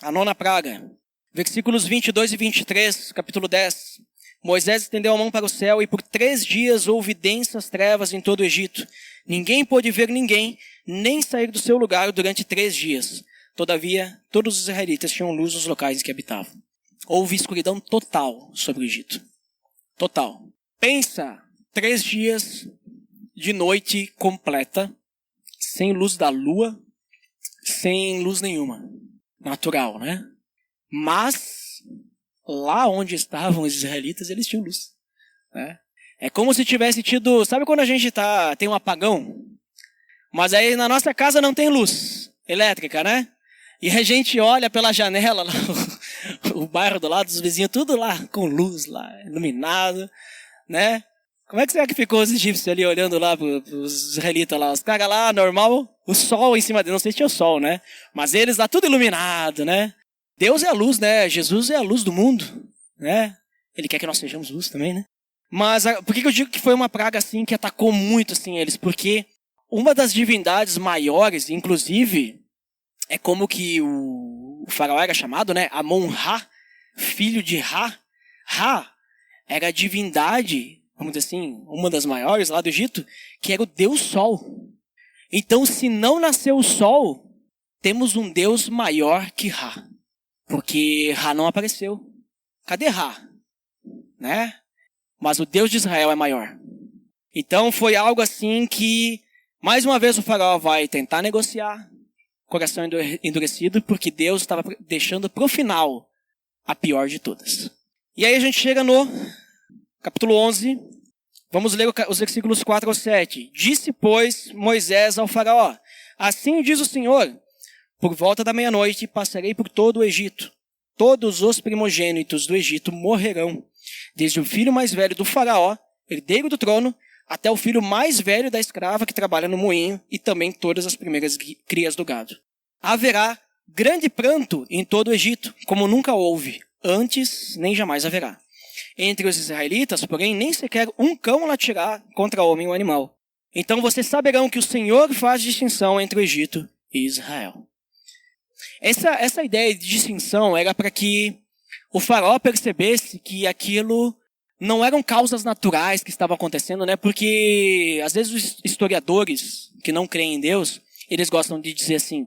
A 9ª praga. Versículos 22 e 23, capítulo 10. Moisés estendeu a mão para o céu e por 3 dias houve densas trevas em todo o Egito. Ninguém pôde ver ninguém, nem sair do seu lugar durante 3 dias. Todavia, todos os israelitas tinham luz nos locais em que habitavam. Houve escuridão total sobre o Egito. Total. Pensa, 3 dias de noite completa, sem luz da lua, sem luz nenhuma. Natural, né? Mas lá onde estavam os israelitas, eles tinham luz, né? É como se tivesse tido... Sabe quando a gente tem um apagão? Mas aí na nossa casa não tem luz elétrica, né? E a gente olha pela janela, lá, o bairro do lado, os vizinhos, tudo lá com luz, lá, iluminado, né? Como é que será que ficou os egípcios ali olhando lá os israelitas lá? Os caras lá, normal, o sol em cima deles. Não sei se tinha o sol, né? Mas eles lá tudo iluminado, né? Deus é a luz, né? Jesus é a luz do mundo, né? Ele quer que nós sejamos luz também, né? Mas por que eu digo que foi uma praga assim que atacou muito assim eles? Porque uma das divindades maiores, inclusive, é como que o faraó era chamado, né? Amon-Ra, filho de Ra. Ra era a divindade, vamos dizer assim, uma das maiores lá do Egito, que era o Deus Sol. Então, se não nasceu o Sol, temos um Deus maior que Ra. Porque Ra não apareceu. Cadê Ra? Né? Mas o Deus de Israel é maior. Então foi algo assim que, mais uma vez o faraó vai tentar negociar, coração endurecido, porque Deus estava deixando para o final a pior de todas. E aí a gente chega no capítulo 11, vamos ler os versículos 4 ao 7. Disse, pois, Moisés ao faraó: assim diz o Senhor, por volta da meia-noite passarei por todo o Egito. Todos os primogênitos do Egito morrerão, desde o filho mais velho do faraó, herdeiro do trono, até o filho mais velho da escrava que trabalha no moinho, e também todas as primeiras crias do gado. Haverá grande pranto em todo o Egito, como nunca houve, antes nem jamais haverá. entre os israelitas, porém, nem sequer um cão latirá contra homem ou animal. Então vocês saberão que o Senhor faz distinção entre o Egito e Israel. Essa ideia de distinção era para que o faraó percebesse que aquilo não eram causas naturais que estavam acontecendo, né? Porque às vezes os historiadores que não creem em Deus, eles gostam de dizer assim: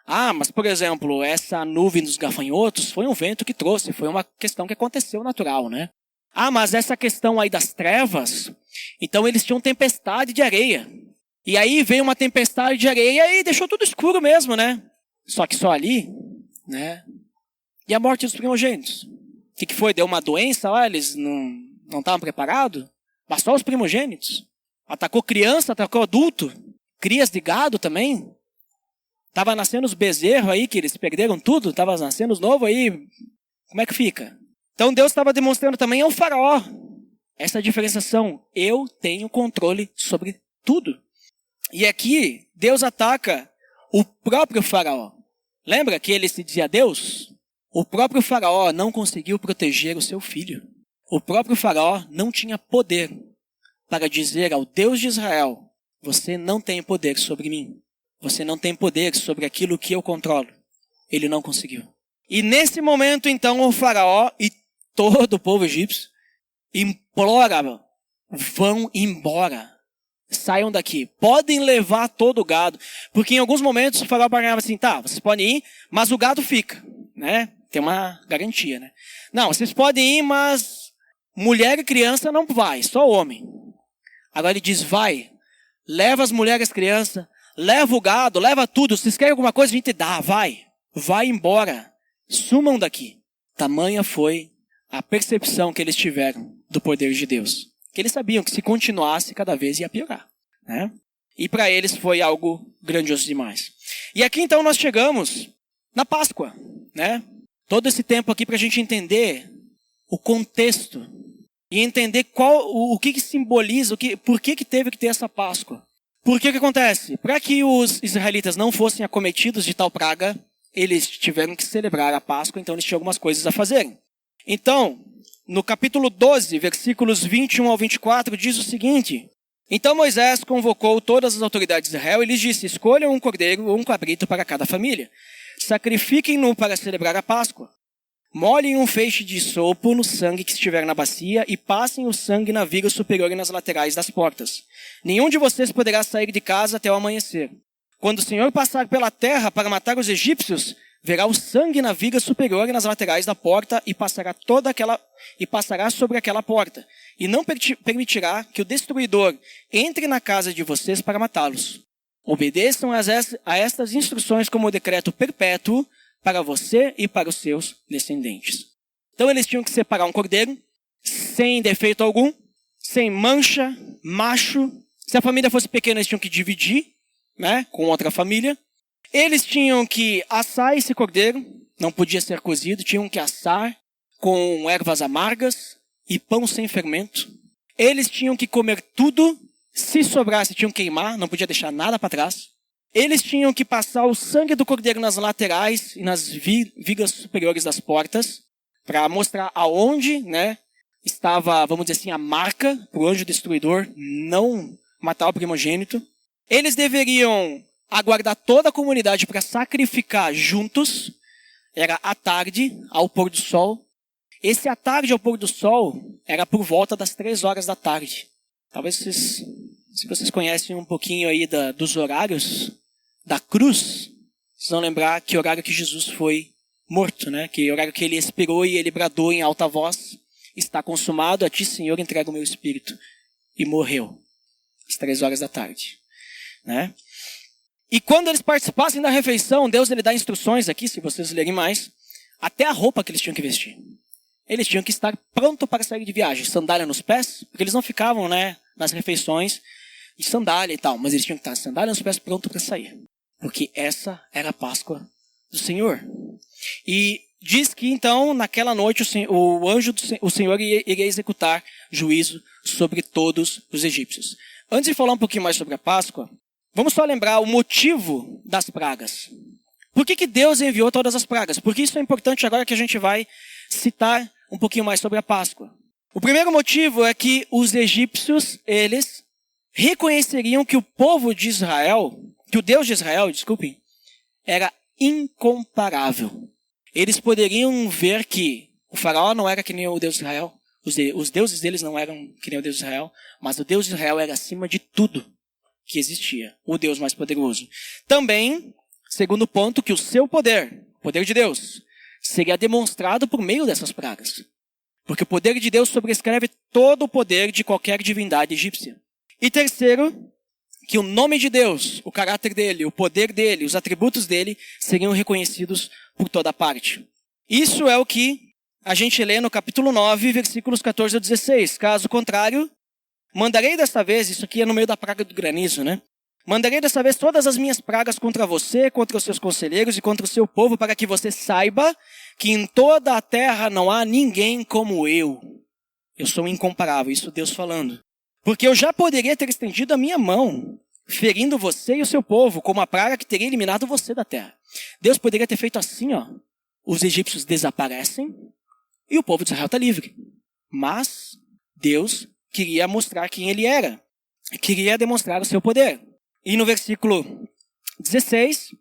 ah, mas por exemplo, essa nuvem dos gafanhotos foi um vento que trouxe, foi uma questão que aconteceu natural, né? Ah, mas essa questão aí das trevas, então eles tinham tempestade de areia. E aí veio uma tempestade de areia e deixou tudo escuro mesmo, né? Só que só ali, né? E a morte dos primogênitos? O que foi? Deu uma doença lá? Eles não estavam preparados? Mas só os primogênitos? Atacou criança, atacou adulto? Crias de gado também? Tava nascendo os bezerros aí, que eles perderam tudo? Tava nascendo os novos aí? Como é que fica? Então Deus estava demonstrando também ao faraó essa diferenciação. Eu tenho controle sobre tudo. E aqui, Deus ataca o próprio faraó. Lembra que ele se dizia Deus? O próprio faraó não conseguiu proteger o seu filho. O próprio faraó não tinha poder para dizer ao Deus de Israel: você não tem poder sobre mim. Você não tem poder sobre aquilo que eu controlo. Ele não conseguiu. E nesse momento, então, o faraó e todo o povo egípcio implora: vão embora. Saiam daqui. Podem levar todo o gado. Porque em alguns momentos o faraó falava assim: tá, vocês podem ir, mas o gado fica, né? Tem uma garantia, né? Não, vocês podem ir, mas mulher e criança não vai, só homem. Agora ele diz: vai, leva as mulheres e as crianças, leva o gado, leva tudo. Se vocês querem alguma coisa, a gente dá, vai embora. Sumam daqui. Tamanha foi a percepção que eles tiveram do poder de Deus. Que eles sabiam que se continuasse, cada vez ia piorar, né? E para eles foi algo grandioso demais. E aqui então nós chegamos na Páscoa, né? Todo esse tempo aqui para a gente entender o contexto e entender o que simboliza, por que teve que ter essa Páscoa. Por que acontece? Para que os israelitas não fossem acometidos de tal praga, eles tiveram que celebrar a Páscoa, então eles tinham algumas coisas a fazerem. Então, no capítulo 12, versículos 21 ao 24, diz o seguinte: então Moisés convocou todas as autoridades de Israel e lhes disse: escolham um cordeiro ou um cabrito para cada família. Sacrifiquem-no para celebrar a Páscoa. Molhem um feixe de sopo no sangue que estiver na bacia e passem o sangue na viga superior e nas laterais das portas. Nenhum de vocês poderá sair de casa até o amanhecer. Quando o Senhor passar pela terra para matar os egípcios, verá o sangue na viga superior e nas laterais da porta e passará sobre aquela porta. E não permitirá que o destruidor entre na casa de vocês para matá-los. Obedeçam a estas instruções como decreto perpétuo para você e para os seus descendentes. Então eles tinham que separar um cordeiro, sem defeito algum, sem mancha, macho. Se a família fosse pequena, eles tinham que dividir, né, com outra família. Eles tinham que assar esse cordeiro, não podia ser cozido, tinham que assar com ervas amargas e pão sem fermento. Eles tinham que comer tudo, se sobrasse tinham que queimar, não podia deixar nada para trás. Eles tinham que passar o sangue do cordeiro nas laterais e nas vigas superiores das portas, para mostrar aonde, né, estava, vamos dizer assim, a marca para o anjo destruidor não matar o primogênito. Eles deveriam aguardar toda a comunidade para sacrificar juntos. Era à tarde, ao pôr do sol. Esse à tarde ao pôr do sol era por volta das 3 horas da tarde. Talvez se vocês conhecem um pouquinho aí dos horários da cruz, vocês vão lembrar que horário que Jesus foi morto, né? Que horário que ele expirou e ele bradou em alta voz: está consumado, a ti, Senhor, entrego o meu espírito. E morreu. Às 3 horas da tarde, né? E quando eles participassem da refeição, Deus ele dá instruções aqui, se vocês lerem mais, até a roupa que eles tinham que vestir. Eles tinham que estar prontos para sair de viagem. Sandália nos pés, porque eles não ficavam, né, nas refeições de sandália e tal, mas eles tinham que estar sandália nos pés prontos para sair. Porque essa era a Páscoa do Senhor. E diz que então, naquela noite, o anjo do Senhor iria executar juízo sobre todos os egípcios. Antes de falar um pouquinho mais sobre a Páscoa, vamos só lembrar o motivo das pragas. Por que Deus enviou todas as pragas? Porque isso é importante agora que a gente vai citar um pouquinho mais sobre a Páscoa. O primeiro motivo é que os egípcios, eles reconheceriam que o povo de Israel, que o Deus de Israel, desculpem, era incomparável. Eles poderiam ver que o faraó não era que nem o Deus de Israel, os deuses deles não eram que nem o Deus de Israel, mas o Deus de Israel era acima de tudo que existia, o Deus mais poderoso. Também, segundo ponto, que o seu poder, o poder de Deus, seria demonstrado por meio dessas pragas. Porque o poder de Deus sobrescreve todo o poder de qualquer divindade egípcia. E terceiro, que o nome de Deus, o caráter dele, o poder dele, os atributos dele seriam reconhecidos por toda parte. Isso é o que a gente lê no capítulo 9, versículos 14 a 16. Caso contrário, mandarei desta vez, isso aqui é no meio da praga do granizo, né? Mandarei desta vez todas as minhas pragas contra você, contra os seus conselheiros e contra o seu povo, para que você saiba que em toda a terra não há ninguém como eu. Eu sou incomparável, isso Deus falando. Porque eu já poderia ter estendido a minha mão, ferindo você e o seu povo, como a praga que teria eliminado você da terra. Deus poderia ter feito assim, ó. Os egípcios desaparecem e o povo de Israel está livre. Mas Deus queria mostrar quem ele era. Queria demonstrar o seu poder. E no versículo 16,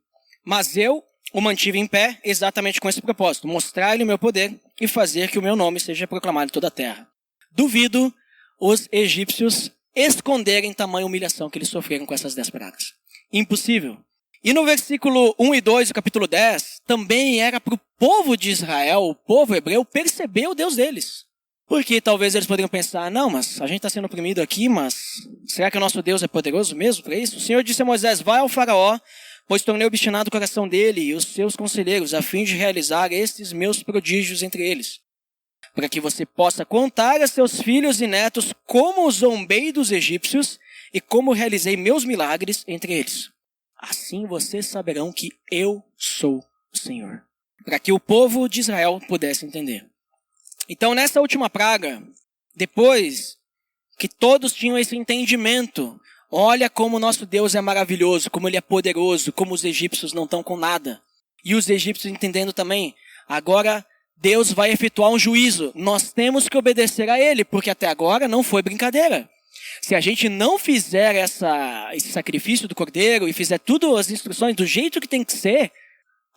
mas eu o mantive em pé exatamente com esse propósito, mostrar-lhe o meu poder e fazer que o meu nome seja proclamado em toda a terra. Duvido os egípcios esconderem tamanha humilhação que eles sofreram com essas 10 pragas. Impossível. E no versículo 1 e 2 do capítulo 10, também era para o povo de Israel, o povo hebreu, perceber o Deus deles. Porque talvez eles poderiam pensar, não, mas a gente está sendo oprimido aqui, mas será que o nosso Deus é poderoso mesmo para isso? O Senhor disse a Moisés, vai ao faraó, pois tornei obstinado o coração dele e os seus conselheiros, a fim de realizar estes meus prodígios entre eles. Para que você possa contar a seus filhos e netos como zombei dos egípcios e como realizei meus milagres entre eles. Assim vocês saberão que eu sou o Senhor. Para que o povo de Israel pudesse entender. Então, nessa última praga, depois que todos tinham esse entendimento, olha como o nosso Deus é maravilhoso, como ele é poderoso, como os egípcios não estão com nada. E os egípcios entendendo também, agora Deus vai efetuar um juízo. Nós temos que obedecer a ele, porque até agora não foi brincadeira. Se a gente não fizer esse sacrifício do cordeiro e fizer tudo as instruções do jeito que tem que ser,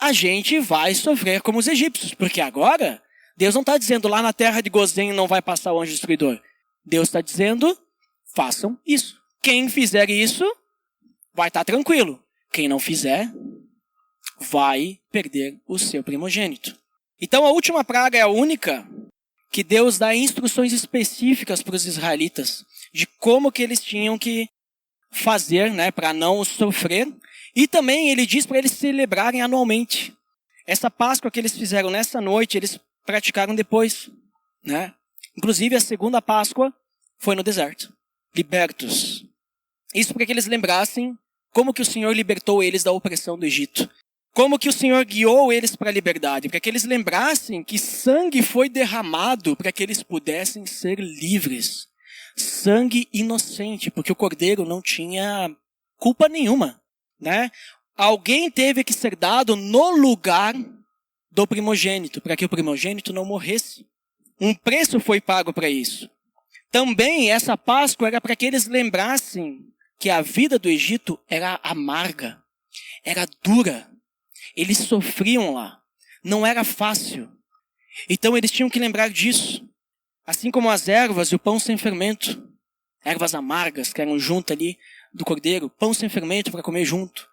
a gente vai sofrer como os egípcios, porque agora Deus não está dizendo lá na terra de Gozém não vai passar o anjo destruidor. Deus está dizendo, façam isso. Quem fizer isso, vai estar tranquilo. Quem não fizer, vai perder o seu primogênito. Então a última praga é a única que Deus dá instruções específicas para os israelitas de como que eles tinham que fazer, né, para não sofrer. E também ele diz para eles celebrarem anualmente. Essa Páscoa que eles fizeram nessa noite, eles praticaram depois, né? Inclusive a segunda Páscoa foi no deserto. Libertos. Isso para que eles lembrassem como que o Senhor libertou eles da opressão do Egito. Como que o Senhor guiou eles para a liberdade. Para que eles lembrassem que sangue foi derramado para que eles pudessem ser livres. Sangue inocente, porque o cordeiro não tinha culpa nenhuma, né? Alguém teve que ser dado no lugar do primogênito, para que o primogênito não morresse. Um preço foi pago para isso. Também essa Páscoa era para que eles lembrassem que a vida do Egito era amarga, era dura. Eles sofriam lá, não era fácil. Então eles tinham que lembrar disso. Assim como as ervas e o pão sem fermento. Ervas amargas que eram junto ali do cordeiro, pão sem fermento para comer junto.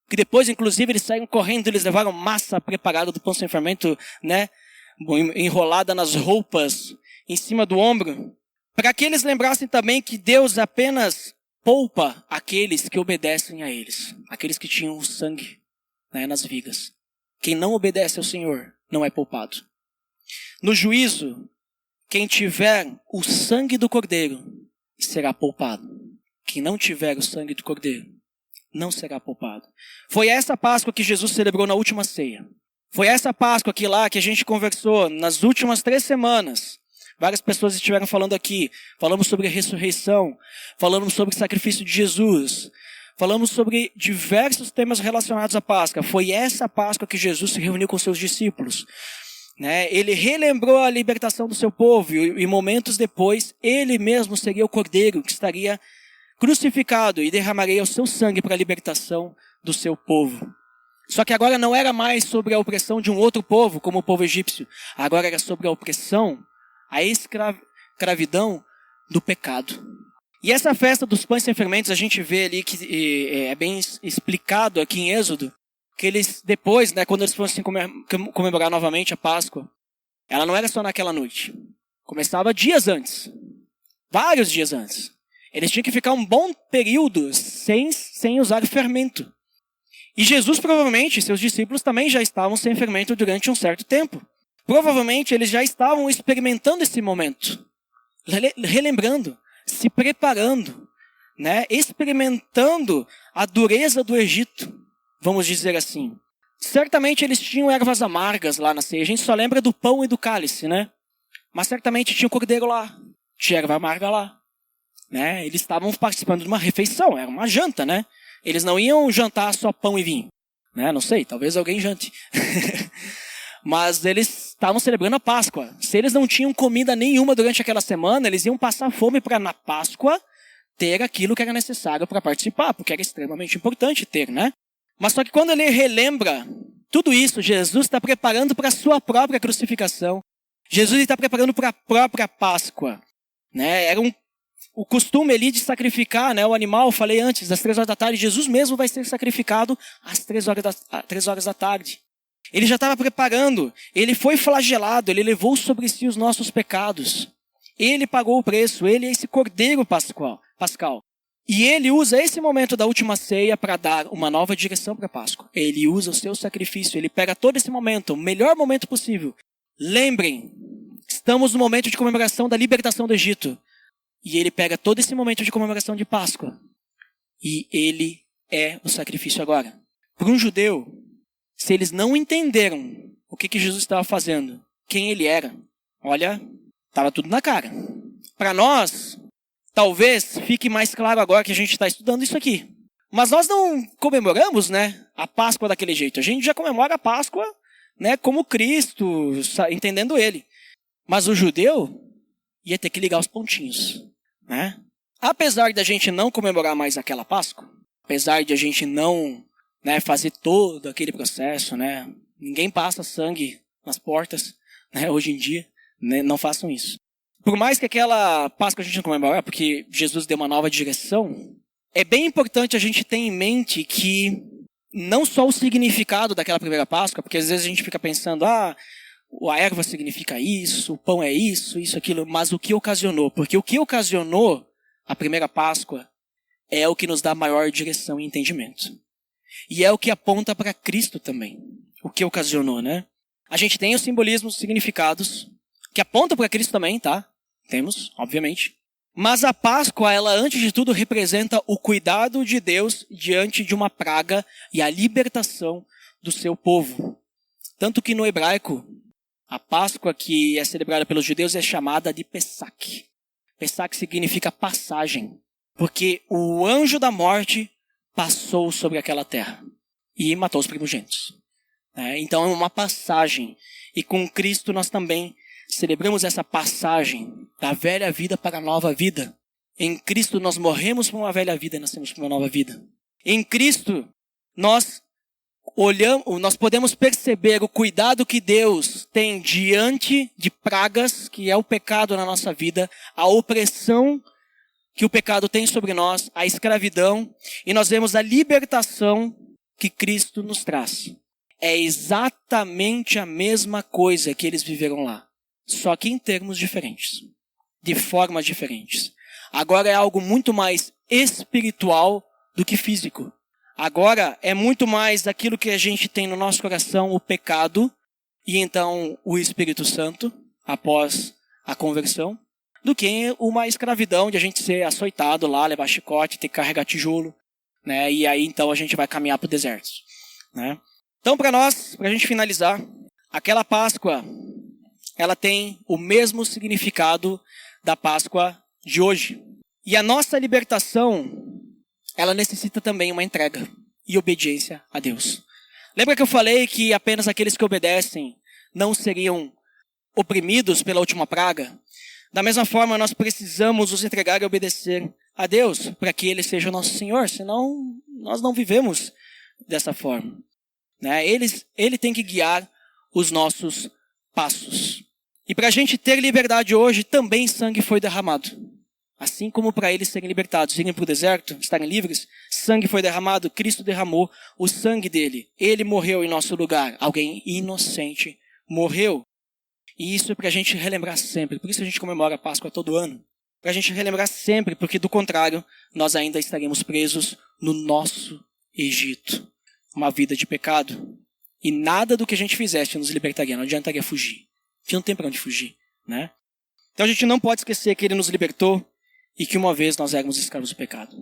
Que depois, inclusive, eles saíram correndo, eles levaram massa preparada do pão sem fermento, né, enrolada nas roupas, em cima do ombro, para que eles lembrassem também que Deus apenas poupa aqueles que obedecem a eles, aqueles que tinham o sangue, né, nas vigas. Quem não obedece ao Senhor não é poupado. No juízo, quem tiver o sangue do cordeiro será poupado. Quem não tiver o sangue do cordeiro não será poupado. Foi essa Páscoa que Jesus celebrou na última ceia. Foi essa Páscoa que a gente conversou nas últimas 3 semanas. Várias pessoas estiveram falando aqui. Falamos sobre a ressurreição. Falamos sobre o sacrifício de Jesus. Falamos sobre diversos temas relacionados à Páscoa. Foi essa Páscoa que Jesus se reuniu com seus discípulos. né? Ele relembrou a libertação do seu povo e momentos depois, ele mesmo seria o cordeiro que estaria crucificado e derramaria o seu sangue para a libertação do seu povo. Só que agora não era mais sobre a opressão de um outro povo, como o povo egípcio. Agora era sobre a opressão, a escravidão do pecado. E essa festa dos pães sem fermentos, a gente vê ali que é bem explicado aqui em Êxodo, que eles depois, né, quando eles fossem comemorar novamente a Páscoa, ela não era só naquela noite. Começava dias antes, vários dias antes. Eles tinham que ficar um bom período sem usar fermento. E Jesus provavelmente, seus discípulos também já estavam sem fermento durante um certo tempo. Provavelmente eles já estavam experimentando esse momento, relembrando, se preparando, né? Experimentando a dureza do Egito, vamos dizer assim. Certamente eles tinham ervas amargas lá na ceia. A gente só lembra do pão e do cálice, né? Mas certamente tinha o cordeiro lá, tinha erva amarga lá, né? Eles estavam participando de uma refeição, era uma janta, né? Eles não iam jantar só pão e vinho, né? Não sei, talvez alguém jante. Mas eles estavam celebrando a Páscoa. Se eles não tinham comida nenhuma durante aquela semana, eles iam passar fome para na Páscoa ter aquilo que era necessário para participar, porque era extremamente importante ter, né? Mas só que quando ele relembra tudo isso, Jesus está preparando para a sua própria crucificação. Jesus está preparando para a própria Páscoa, né? Era o costume ali de sacrificar, né, o animal, falei antes, às 3 horas da tarde. Jesus mesmo vai ser sacrificado às 3 horas da tarde. Ele já estava preparando, ele foi flagelado, ele levou sobre si os nossos pecados. Ele pagou o preço, ele é esse cordeiro pascal. E ele usa esse momento da última ceia para dar uma nova direção para a Páscoa. Ele usa o seu sacrifício, ele pega todo esse momento, o melhor momento possível. Lembrem, estamos no momento de comemoração da libertação do Egito. E ele pega todo esse momento de comemoração de Páscoa. E ele é o sacrifício agora. Para um judeu, se eles não entenderam o que Jesus estava fazendo, quem ele era, olha, estava tudo na cara. Para nós, talvez fique mais claro agora que a gente está estudando isso aqui. Mas nós não comemoramos, né, a Páscoa daquele jeito. A gente já comemora a Páscoa, né, como Cristo, entendendo ele. Mas o judeu ia ter que ligar os pontinhos, né? Apesar de a gente não comemorar mais aquela Páscoa, apesar de a gente não, né, fazer todo aquele processo, né? Ninguém passa sangue nas portas, né, hoje em dia, né? Não façam isso. Por mais que aquela Páscoa a gente não comemorar, porque Jesus deu uma nova direção, é bem importante a gente ter em mente que não só o significado daquela primeira Páscoa, porque às vezes a gente fica pensando, a erva significa isso, o pão é isso, aquilo, mas o que ocasionou? Porque o que ocasionou a primeira Páscoa é o que nos dá maior direção e entendimento. E é o que aponta para Cristo também. O que ocasionou, né? A gente tem os simbolismos, os significados, que apontam para Cristo também, tá? Temos, obviamente. Mas a Páscoa, ela antes de tudo representa o cuidado de Deus diante de uma praga e a libertação do seu povo. Tanto que no hebraico, a Páscoa que é celebrada pelos judeus é chamada de Pesach. Pesach significa passagem, porque o anjo da morte passou sobre aquela terra e matou os primogênitos. Então é uma passagem. E com Cristo nós também celebramos essa passagem da velha vida para a nova vida. Em Cristo nós morremos para uma velha vida e nascemos para uma nova vida. Em Cristo nós podemos perceber o cuidado que Deus tem diante de pragas, que é o pecado na nossa vida, a opressão que o pecado tem sobre nós, a escravidão, e nós vemos a libertação que Cristo nos traz. É exatamente a mesma coisa que eles viveram lá, só que em termos diferentes, de formas diferentes. Agora é algo muito mais espiritual do que físico. Agora é muito mais aquilo que a gente tem no nosso coração, o pecado, e então o Espírito Santo, após a conversão, do que uma escravidão de a gente ser açoitado lá, levar chicote, ter que carregar tijolo, né? E aí então a gente vai caminhar para o deserto, né? Então para a gente finalizar, aquela Páscoa, ela tem o mesmo significado da Páscoa de hoje. E a nossa libertação, ela necessita também uma entrega e obediência a Deus. Lembra que eu falei que apenas aqueles que obedecem não seriam oprimidos pela última praga, da mesma forma nós precisamos nos entregar e obedecer a Deus, para que Ele seja o nosso Senhor, senão nós não vivemos dessa forma. Né? Ele tem que guiar os nossos passos. E para a gente ter liberdade hoje, também sangue foi derramado. Assim como para eles serem libertados, irem para o deserto, estarem livres, sangue foi derramado, Cristo derramou o sangue dele. Ele morreu em nosso lugar. Alguém inocente morreu. E isso é para a gente relembrar sempre. Por isso a gente comemora a Páscoa todo ano. Para a gente relembrar sempre, porque do contrário, nós ainda estaremos presos no nosso Egito. Uma vida de pecado. E nada do que a gente fizesse nos libertaria, não adiantaria fugir. Que não tem para onde fugir, né? Então a gente não pode esquecer que Ele nos libertou e que uma vez nós éramos escravos do pecado.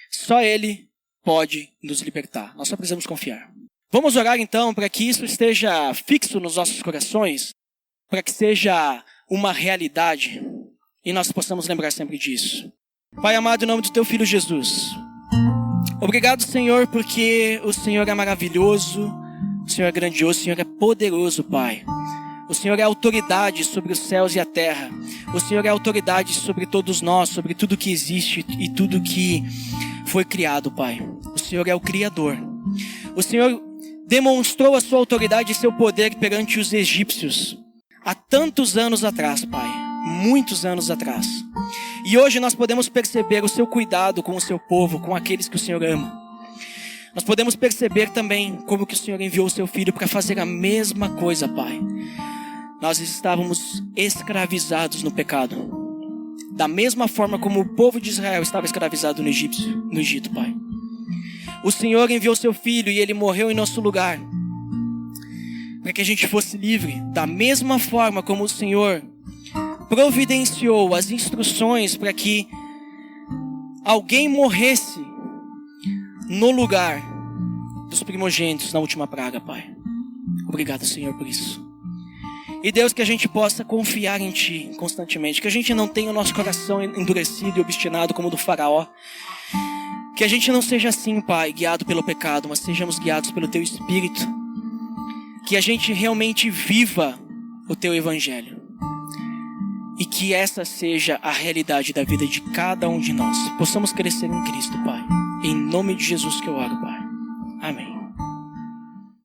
Só Ele pode nos libertar. Nós só precisamos confiar. Vamos orar então para que isso esteja fixo nos nossos corações, para que seja uma realidade e nós possamos lembrar sempre disso. Pai amado, em nome do Teu Filho Jesus, obrigado, Senhor, porque o Senhor é maravilhoso, o Senhor é grandioso, o Senhor é poderoso, Pai. O Senhor é autoridade sobre os céus e a terra. O Senhor é autoridade sobre todos nós, sobre tudo que existe e tudo que foi criado, Pai. O Senhor é o Criador. O Senhor demonstrou a sua autoridade e seu poder perante os egípcios há tantos anos atrás, Pai. Muitos anos atrás. E hoje nós podemos perceber o seu cuidado com o seu povo, com aqueles que o Senhor ama. Nós podemos perceber também como que o Senhor enviou o seu Filho para fazer a mesma coisa, Pai. Nós estávamos escravizados no pecado. Da mesma forma como o povo de Israel estava escravizado no Egito, Pai. O Senhor enviou seu Filho e Ele morreu em nosso lugar. Para que a gente fosse livre. Da mesma forma como o Senhor providenciou as instruções para que alguém morresse no lugar dos primogênitos na última praga, Pai. Obrigado, Senhor, por isso. E Deus, que a gente possa confiar em Ti constantemente. Que a gente não tenha o nosso coração endurecido e obstinado como o do faraó. Que a gente não seja assim, Pai, guiado pelo pecado, mas sejamos guiados pelo Teu Espírito. Que a gente realmente viva o Teu Evangelho. E que essa seja a realidade da vida de cada um de nós. Possamos crescer em Cristo, Pai. Em nome de Jesus que eu oro, Pai.